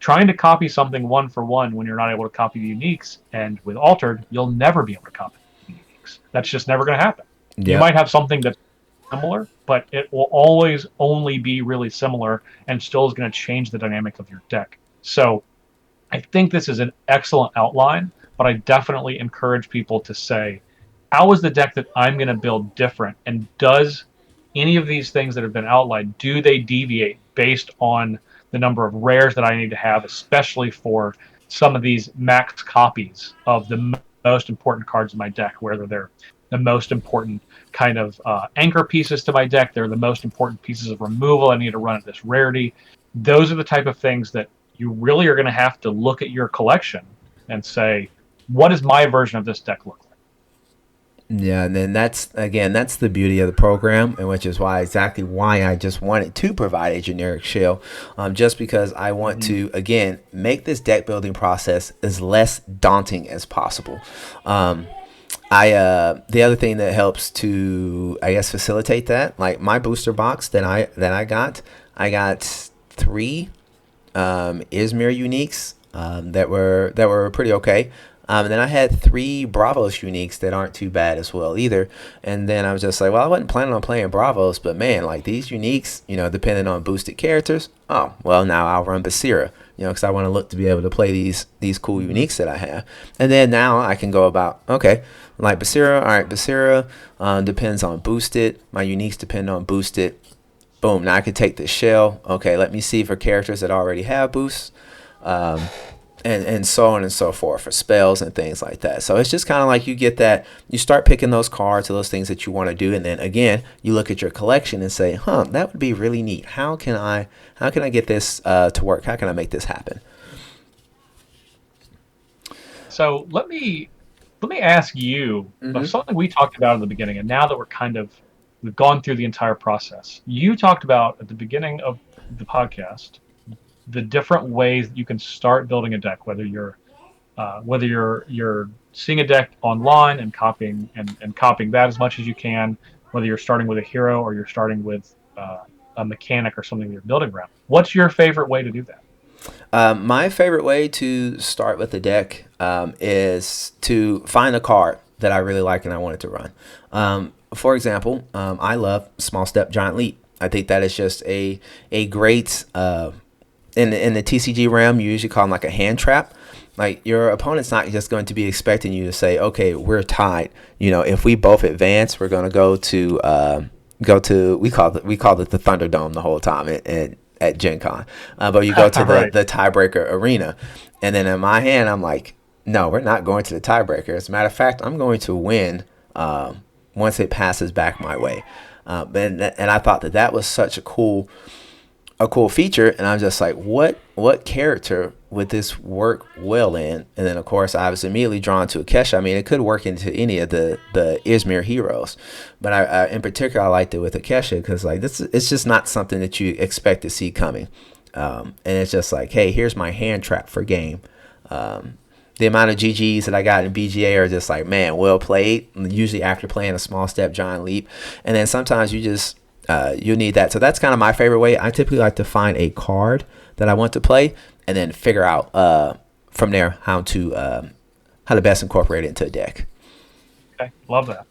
Speaker 2: Trying to copy something 1 for 1 when you're not able to copy the uniques, and with altered, you'll never be able to copy the uniques. That's just never going to happen. You might have something that's similar, but it will always only be really similar and still is going to change the dynamic of your deck. So I think this is an excellent outline, but I definitely encourage people to say, how is the deck that I'm going to build different? And does any of these things that have been outlined, do they deviate based on the number of rares that I need to have, especially for some of these max copies of the most important cards in my deck, whether they're the most important kind of anchor pieces to my deck, they're the most important pieces of removal I need to run at this rarity. Those are the type of things that you really are going to have to look at your collection and say, what does my version of this deck look like?
Speaker 1: Yeah, and then that's the beauty of the program, and which is exactly why I just wanted to provide a generic shell, just because I want to, again, make this deck building process as less daunting as possible. The other thing that helps to, I guess, facilitate that, like my booster box that I got 3 Izmir uniques that were pretty okay. And then I had 3 Bravos uniques that aren't too bad as well either. And then I was just like, well, I wasn't planning on playing Bravos, but man, like these uniques, depending on boosted characters, oh, well, now I'll run Basira, because I want to look to be able to play these cool uniques that I have. And then now I can go about, okay, like Basira, all right, Basira depends on boosted. My uniques depend on boosted. Boom, now I can take this shell. Okay, let me see for characters that already have boosts. And so on and so forth for spells and things like that. So it's just kind of like you start picking those cards or those things that you want to do, and then again you look at your collection and say, that would be really neat. How can I get this to work? How can I make this happen?
Speaker 2: So let me ask you about something we talked about at the beginning, and now that we've gone through the entire process. You talked about at the beginning of the podcast the different ways that you can start building a deck, whether you're seeing a deck online and copying that as much as you can, whether you're starting with a hero or you're starting with a mechanic or something that you're building around. What's your favorite way to do that?
Speaker 1: My favorite way to start with the deck is to find a card that I really like and I want it to run. For example, I love Small Step Giant Leap. I think that is just a great in the TCG realm, you usually call them like a hand trap. Like your opponent's not just going to be expecting you to say, okay, we're tied. If we both advance, we're going to go to we called it the Thunderdome the whole time at Gen Con. But you go to
Speaker 2: right.
Speaker 1: the tiebreaker arena, and then in my hand, I'm like, no, we're not going to the tiebreaker. As a matter of fact, I'm going to win once it passes back my way. And I thought that was such a cool a cool feature, and I'm just like, what character would this work well in? And then of course I was immediately drawn to Akesha. I mean, it could work into any of the Izmir heroes, but I in particular I liked it with Akesha because like this, it's just not something that you expect to see coming, and it's just like, hey, here's my hand trap for game. The amount of GGs that I got in BGA are just like, man, well played. Usually after playing a small step, giant leap, and then sometimes you just you need that. So that's kind of my favorite way. I typically like to find a card that I want to play and then figure out from there how to best incorporate it into a deck.
Speaker 2: Okay, love that.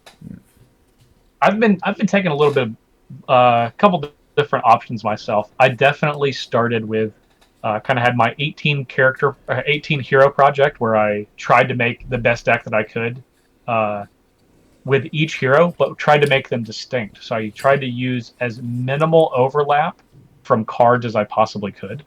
Speaker 2: I've been taking a little bit, a couple different options myself. I definitely started with kind of had my 18 hero project where I tried to make the best deck that I could with each hero, but tried to make them distinct. So I tried to use as minimal overlap from cards as I possibly could,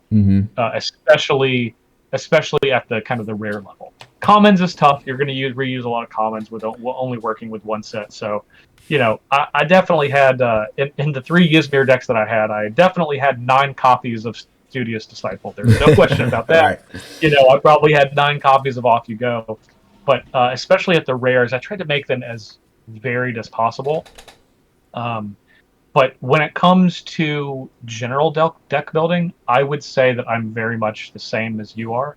Speaker 2: especially at the kind of the rare level. Commons is tough. You're going to reuse a lot of commons with only working with one set. So, you know, I definitely had in the 3 Ysmir decks that I definitely had 9 copies of Studious Disciple. There's no question about that. Right. You know, I probably had 9 copies of Off You Go, but especially at the rares, I tried to make them as varied as possible. But when it comes to general deck building, I would say that I'm very much the same as you are.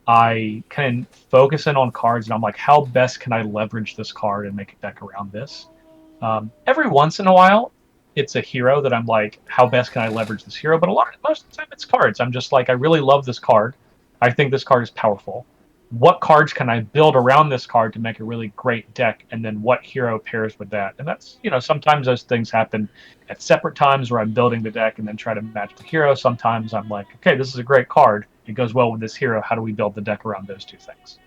Speaker 2: I can focus in on cards, and I'm like, how best can I leverage this card and make a deck around this? Every once in a while, it's a hero that I'm like, how best can I leverage this hero? But most of the time, it's cards. I'm just like, I really love this card. I think this card is powerful. What cards can I build around this card to make a really great deck, and then what hero pairs with that? And that's, you know, sometimes those things happen at separate times where I'm building the deck and then try to match the hero. Sometimes I'm like, okay, this is a great card. It goes well with this hero. How do we build the deck around those two things?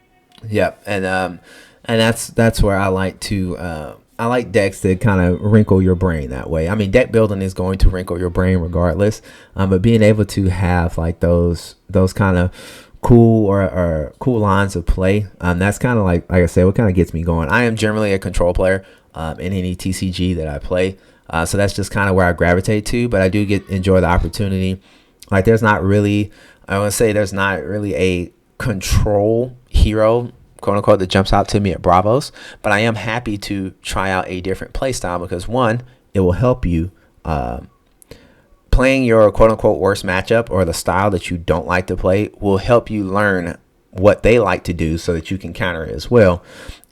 Speaker 1: Yep, and that's where I like to. I like decks that kind of wrinkle your brain that way. I mean, deck building is going to wrinkle your brain regardless, but being able to have like those kind of cool or cool lines of play, that's kind of like I said, what kind of gets me going. I am generally a control player in any TCG that I play, so that's just kind of where I gravitate to. But I do enjoy the opportunity. Like there's not really a control hero, quote unquote, that jumps out to me at Bravos, but I am happy to try out a different play style because one, it will help you playing your quote unquote worst matchup or the style that you don't like to play will help you learn what they like to do so that you can counter it as well.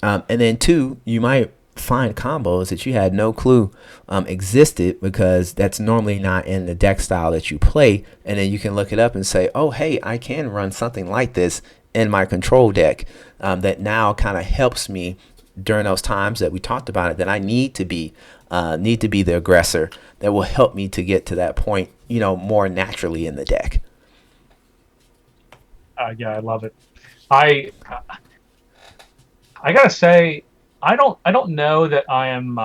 Speaker 1: And then two, you might find combos that you had no clue existed because that's normally not in the deck style that you play. And then you can look it up and say, oh, hey, I can run something like this in my control deck that now kind of helps me during those times that we talked about it, that I need to be the aggressor, that will help me to get to that point, you know, more naturally in the deck.
Speaker 2: Yeah, I love it. I gotta say, I don't know that I'm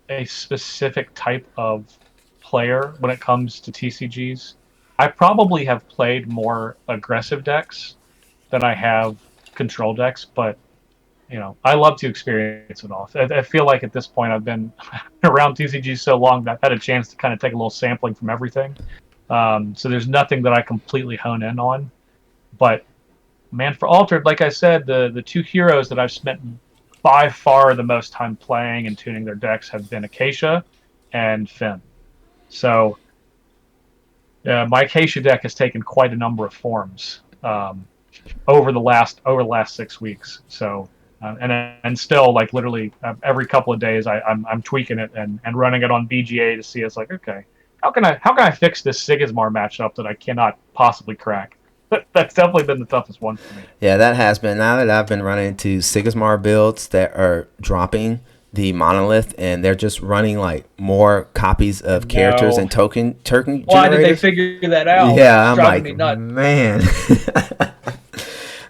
Speaker 2: a specific type of player when it comes to TCGs. I probably have played more aggressive decks than I have control decks, but you know, I love to experience it all. I feel like at this point I've been around TCGs so long that I've had a chance to kind of take a little sampling from everything. So there's nothing that I completely hone in on. But man, for Altered, like I said, the 2 heroes that I've spent by far the most time playing and tuning their decks have been Acacia and Finn. So my Acacia deck has taken quite a number of forms over the last 6 weeks. So and still, like literally every couple of days, I'm tweaking it and running it on BGA to see. It's like, okay, how can I fix this Sigismar matchup that I cannot possibly crack? That's definitely been the toughest one for me.
Speaker 1: Yeah, that has been. Now that I've been running into Sigismar builds that are dropping the monolith and they're just running like more copies of characters and token generators.
Speaker 2: Why did they figure that out?
Speaker 1: Yeah, I'm like, man.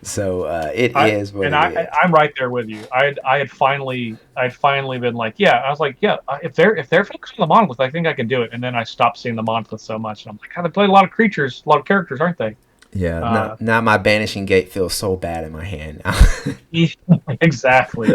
Speaker 1: So it is what it is.
Speaker 2: I'm right there with you. I had finally been like, yeah. I was like, yeah. If they're focusing on the monolith, I think I can do it. And then I stopped seeing the monolith so much, and I'm like, God, they play a lot of creatures, a lot of characters, aren't they?
Speaker 1: Yeah. Now my Banishing Gate feels so bad in my hand now.
Speaker 2: Exactly.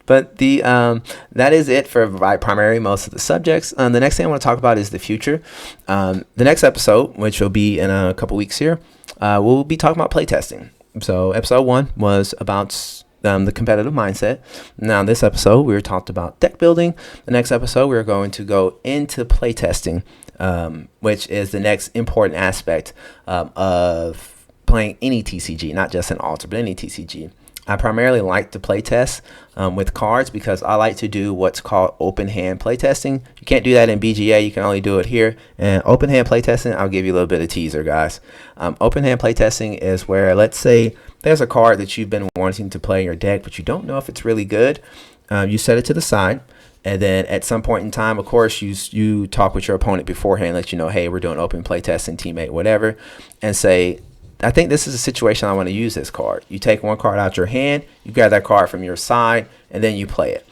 Speaker 1: But that is it for primarily most of the subjects. The next thing I want to talk about is the future. The next episode, which will be in a couple weeks here, we'll be talking about playtesting. So episode 1 was about the competitive mindset. Now this episode we were talked about deck building. The next episode we're going to go into playtesting, which is the next important aspect of playing any TCG, not just an altar, but any TCG. I primarily like to play test with cards because I like to do what's called open hand playtesting. You can't do that in BGA. You can only do it here. And open hand playtesting, I'll give you a little bit of teaser, guys. Open hand playtesting is where, let's say, there's a card that you've been wanting to play in your deck, but you don't know if it's really good. You set it to the side. And then at some point in time, of course, you talk with your opponent beforehand, let you know, hey, we're doing open playtesting, teammate, whatever, and say, I think this is a situation I want to use this card. You take one card out your hand, you grab that card from your side, and then you play it.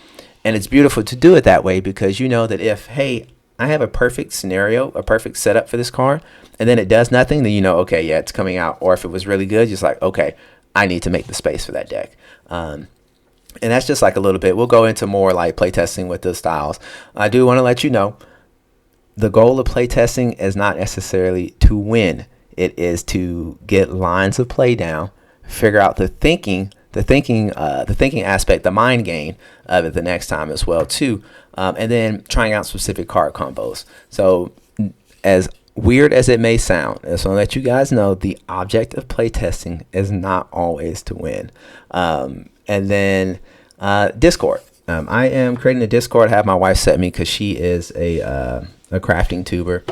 Speaker 1: And it's beautiful to do it that way because you know that if, hey, I have a perfect scenario, a perfect setup for this card, and then it does nothing, then you know, okay, yeah, it's coming out. Or if it was really good, just like, okay, I need to make the space for that deck. And that's just like a little bit. We'll go into more like playtesting with the styles. I do want to let you know the goal of playtesting is not necessarily to win. It is to get lines of play down, figure out the thinking aspect, the mind game of it the next time as well too, and then trying out specific card combos. So as weird as it may sound, I just want to let you guys know the object of playtesting is not always to win. And then Discord. I am creating a Discord. I have my wife set me because she is a crafting tuber.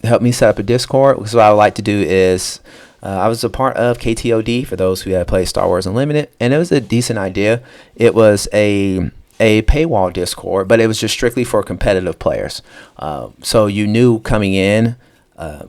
Speaker 1: Help me set up a Discord. So what I would like to do is I was a part of KTOD for those who have played Star Wars Unlimited, and it was a decent idea. It was a paywall Discord, but it was just strictly for competitive players. So you knew coming in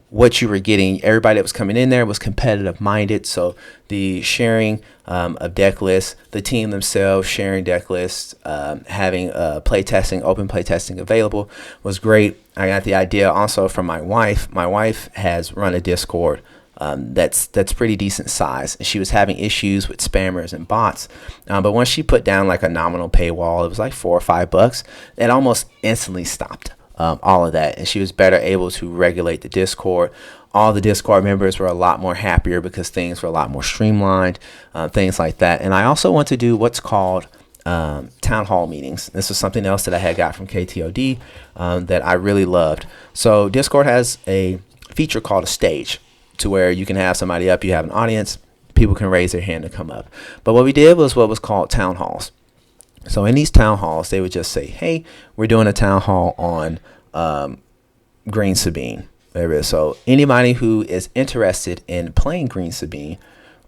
Speaker 1: what you were getting. Everybody that was coming in there was competitive minded. So the sharing of deck lists, the team themselves sharing deck lists, having open play testing available was great. I got the idea also from my wife. My wife has run a Discord that's pretty decent size. She was having issues with spammers and bots, but once she put down like a nominal paywall, it was like $4 or $5. It almost instantly stopped all of that, and she was better able to regulate the Discord. All the Discord members were a lot more happier because things were a lot more streamlined, things like that. And I also want to do what's called town hall meetings. This was something else that I had got from KTOD that I really loved. So Discord has a feature called a stage, to where you can have somebody up, you have an audience, people can raise their hand to come up. But what we did was what was called town halls. So in these town halls, they would just say, hey, we're doing a town hall on Green Sabine. There it is. So anybody who is interested in playing Green Sabine,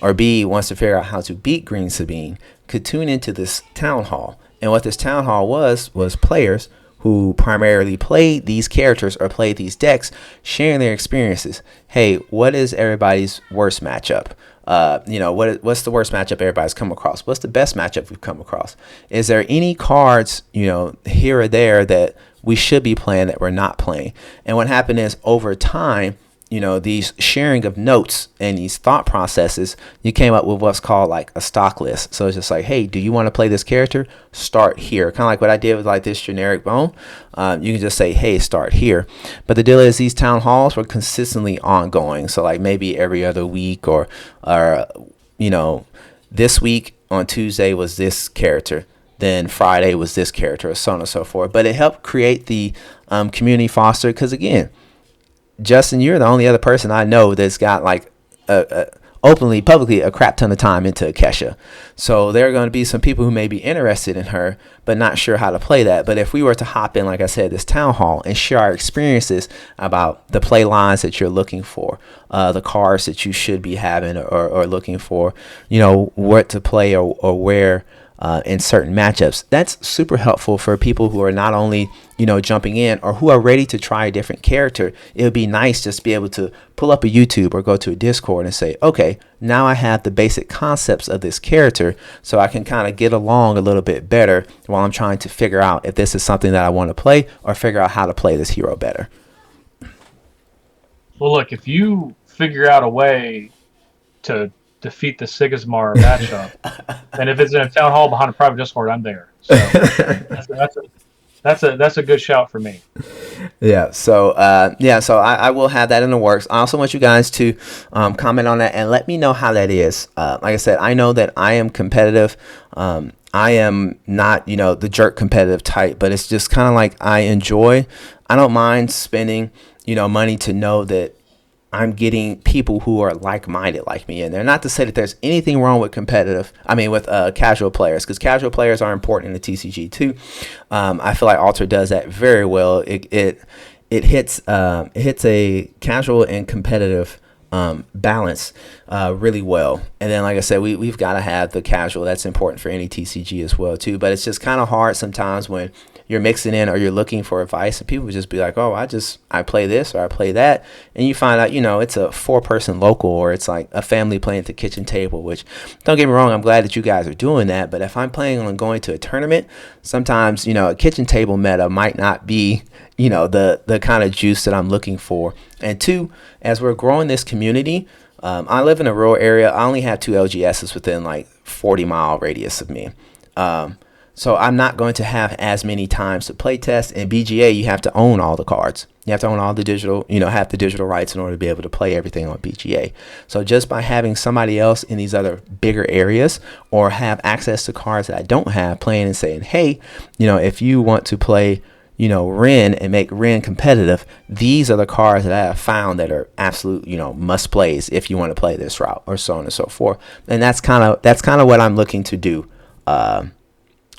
Speaker 1: or B, wants to figure out how to beat Green Sabine, could tune into this town hall. And what this town hall was players who primarily played these characters or played these decks, sharing their experiences. Hey, what is everybody's worst matchup? What's the worst matchup everybody's come across? What's the best matchup we've come across? Is there any cards, here or there that we should be playing that we're not playing? And what happened is over time, these sharing of notes and these thought processes, you came up with what's called like a stock list. So it's just like, hey, do you want to play this character? Start here. Kind of like what I did with like this generic bone. You can just say, hey, start here. But the deal is these town halls were consistently ongoing. So like maybe every other week or this week on Tuesday was this character. Then Friday was this character, or so on and so forth. But it helped create the community foster because, again, Justin, you're the only other person I know that's got like openly, publicly a crap ton of time into Kesha. So there are going to be some people who may be interested in her, but not sure how to play that. But if we were to hop in, like I said, this town hall and share our experiences about the play lines that you're looking for, the cards that you should be having or looking for, what to play or where in certain matchups, that's super helpful for people who are not only jumping in or who are ready to try a different character. It would be nice just to be able to pull up a YouTube or go to a Discord and say, okay, now I have the basic concepts of this character, so I can kind of get along a little bit better while I'm trying to figure out if this is something that I want to play or figure out how to play this hero better.
Speaker 2: Well, look, if you figure out a way to defeat the Sigismar matchup. And if it's in a town hall behind a private Discord, I'm there. So that's a good shout for me.
Speaker 1: Yeah. So So I will have that in the works. I also want you guys to comment on that and let me know how that is. Like I said, I know that I am competitive. I am not, the jerk competitive type, but it's just kind of like I don't mind spending, money to know that I'm getting people who are like-minded like me in there. Not to say that there's anything wrong with casual players, because casual players are important in the TCG too. I feel like Alter does that very well. It hits a casual and competitive balance really well. And then, like I said, we've got to have the casual. That's important for any TCG as well too. But it's just kind of hard sometimes when you're mixing in or you're looking for advice and people just be like, oh, I play this or I play that. And you find out, it's a 4-person local or it's like a family playing at the kitchen table, which, don't get me wrong, I'm glad that you guys are doing that. But if I'm planning on going to a tournament, sometimes, a kitchen table meta might not be, the kind of juice that I'm looking for. And 2, as we're growing this community, I live in a rural area. I only have 2 LGSs within like 40-mile radius of me. So I'm not going to have as many times to play test. In BGA, you have to own all the cards. You have to own all the digital, have the digital rights in order to be able to play everything on BGA. So just by having somebody else in these other bigger areas or have access to cards that I don't have, playing and saying, hey, if you want to play, Ren and make Ren competitive, these are the cards that I have found that are absolute, must plays if you want to play this route, or so on and so forth. And that's kind of what I'm looking to do.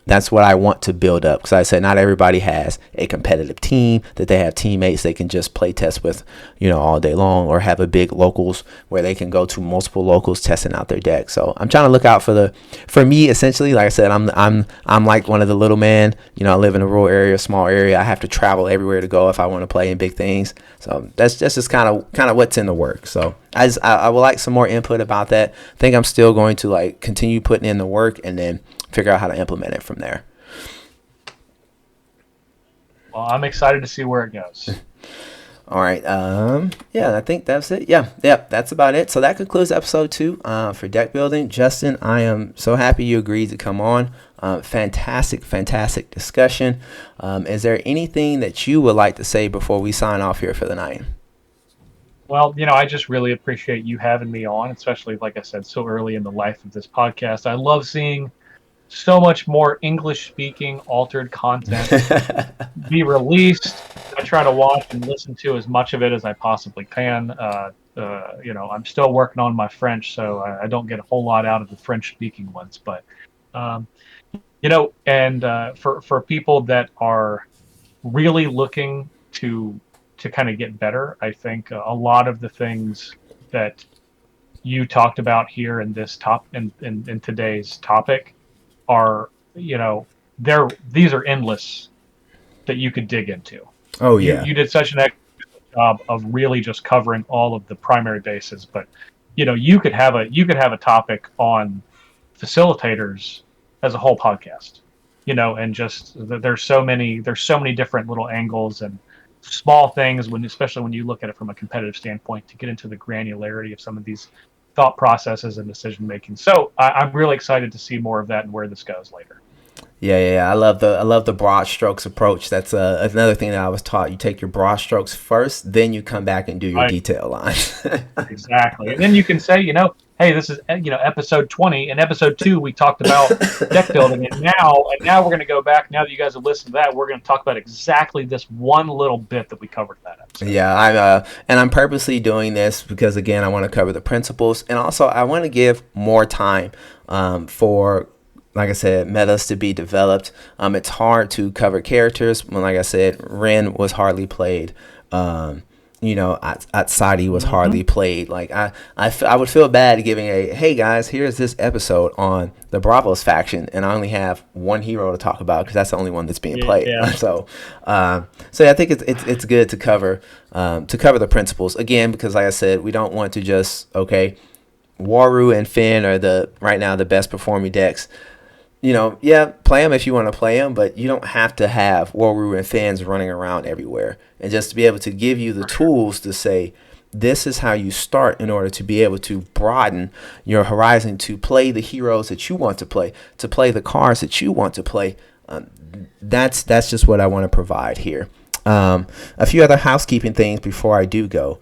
Speaker 1: That's what I want to build up, because I said not everybody has a competitive team that they have teammates they can just play test with, all day long, or have a big locals where they can go to multiple locals testing out their deck. So I'm trying to look out for me essentially. Like I said, I'm like one of the little man. I live in a rural area, small area. I have to travel everywhere to go if I want to play in big things. So that's just kind of what's in the work. So I would like some more input about that. I think I'm still going to continue putting in the work and then figure out how to implement it from there.
Speaker 2: Well, I'm excited to see where it goes.
Speaker 1: All right. I think that's it. Yeah, that's about it. So that concludes episode 2 for deck building. Justin, I am so happy you agreed to come on. Fantastic discussion. Is there anything that you would like to say before we sign off here for the night?
Speaker 2: Well, I just really appreciate you having me on, especially, like I said, so early in the life of this podcast. I love seeing so much more English-speaking altered content be released. I try to watch and listen to as much of it as I possibly can. I'm still working on my French, so I don't get a whole lot out of the French-speaking ones. But, for people that are really looking to kind of get better, I think a lot of the things that you talked about here in this in today's topic are, these are endless that you could dig into.
Speaker 1: Oh yeah.
Speaker 2: You did such an excellent job of really just covering all of the primary bases, but you could have a topic on facilitators as a whole podcast, and just there's so many different little angles and small things especially when you look at it from a competitive standpoint, to get into the granularity of some of these thought processes and decision making. So I'm really excited to see more of that and where this goes later.
Speaker 1: Yeah. I love the broad strokes approach. That's another thing that I was taught. You take your broad strokes first, then you come back and do your detail lines.
Speaker 2: Exactly, and then you can say, hey, this is episode 20. In episode 2, we talked about deck building, and now we're going to go back. Now that you guys have listened to that, we're going to talk about exactly this one little bit that we covered in that episode.
Speaker 1: Yeah, I'm purposely doing this because, again, I want to cover the principles, and also I want to give more time for, like I said, metas to be developed. It's hard to cover characters when, like I said, Ren was hardly played. Atsadi was hardly played. Like I would feel bad giving hey guys, here's this episode on the Bravos faction, and I only have one hero to talk about because that's the only one that's being played. Yeah. So I think it's good to cover the principles again, because like I said, we don't want to just Waru and Finn are right now the best performing decks. Play them if you want to play them, but you don't have to have Waru and Fans running around everywhere. And just to be able to give you the tools to say, this is how you start in order to be able to broaden your horizon, to play the heroes that you want to play the cards that you want to play. That's just what I want to provide here. A few other housekeeping things before I do go.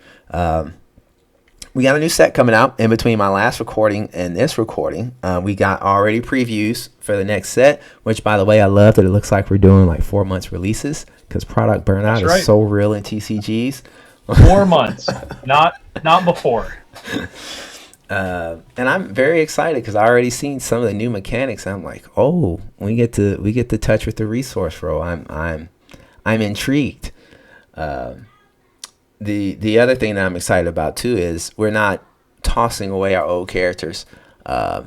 Speaker 1: We got a new set coming out in between my last recording and this recording. We got already previews for the next set, which, by the way, I love that it looks like we're doing like 4 months releases, because product burnout is so real in TCGs.
Speaker 2: 4 months, not before.
Speaker 1: And I'm very excited because I already seen some of the new mechanics. I'm like, oh, we get to touch with the resource row. I'm intrigued. The other thing that I'm excited about too is we're not tossing away our old characters. I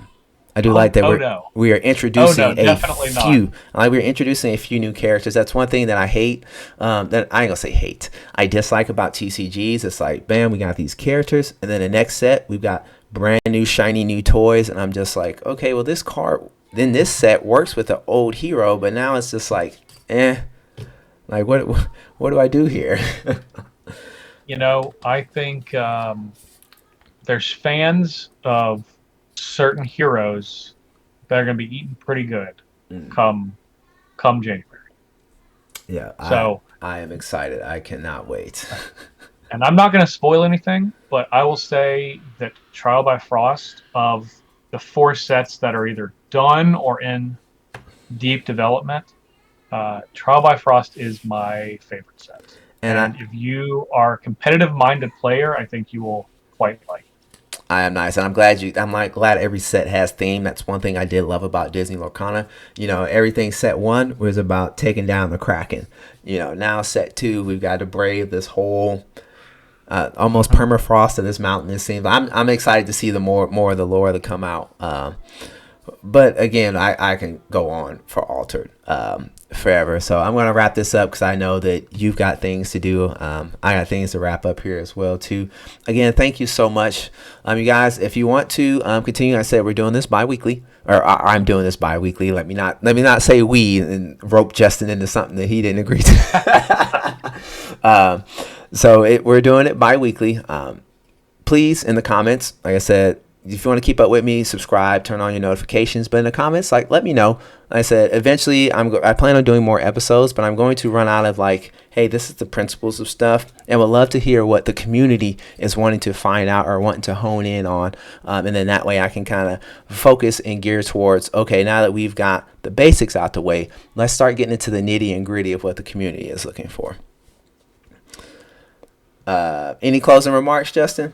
Speaker 1: do like that we are introducing a few. We're introducing a few new characters. That's one thing that I hate. That I ain't gonna say hate. I dislike about TCGs. It's like, bam, we got these characters, and then the next set we've got brand new shiny new toys, and I'm just like, okay, well this card then this set works with the old hero, but now it's just like, like what do I do here?
Speaker 2: I think there's fans of certain heroes that are going to be eating pretty good come January.
Speaker 1: Yeah.
Speaker 2: So
Speaker 1: I am excited. I cannot wait.
Speaker 2: And I'm not going to spoil anything, but I will say that Trial by Frost, of the 4 sets that are either done or in deep development, Trial by Frost is my favorite set. And if you are a competitive-minded player, I think you will quite like it.
Speaker 1: I am nice, and I'm glad every set has theme. That's one thing I did love about Disney Lorcana. Everything set 1 was about taking down the Kraken. Now set 2, we've got to brave this whole almost permafrost of this mountain. It seems I'm excited to see the more of the lore that come out. But again, I can go on for Altered forever. So I'm going to wrap this up because I know that you've got things to do. I got things to wrap up here as well too. Again, thank you so much, you guys. If you want to continue, I said we're doing this bi-weekly, or I'm doing this bi-weekly. Let me not say we and rope Justin into something that he didn't agree to. So we're doing it bi-weekly. Please, in the comments, like I said, if you want to keep up with me, subscribe, turn on your notifications. But in the comments, let me know. Like I said, eventually I plan on doing more episodes, but I'm going to run out of hey, this is the principles of stuff, and would love to hear what the community is wanting to find out or wanting to hone in on. And then that way I can kind of focus and gear towards, okay, now that we've got the basics out the way, let's start getting into the nitty and gritty of what the community is looking for. Any closing remarks, Justin?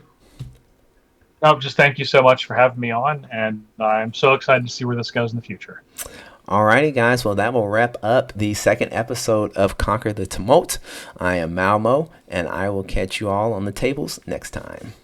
Speaker 2: No, just thank you so much for having me on, and I'm so excited to see where this goes in the future.
Speaker 1: Alrighty, guys. Well, that will wrap up the second episode of Conquer the Tumult. I am Malmo, and I will catch you all on the tables next time.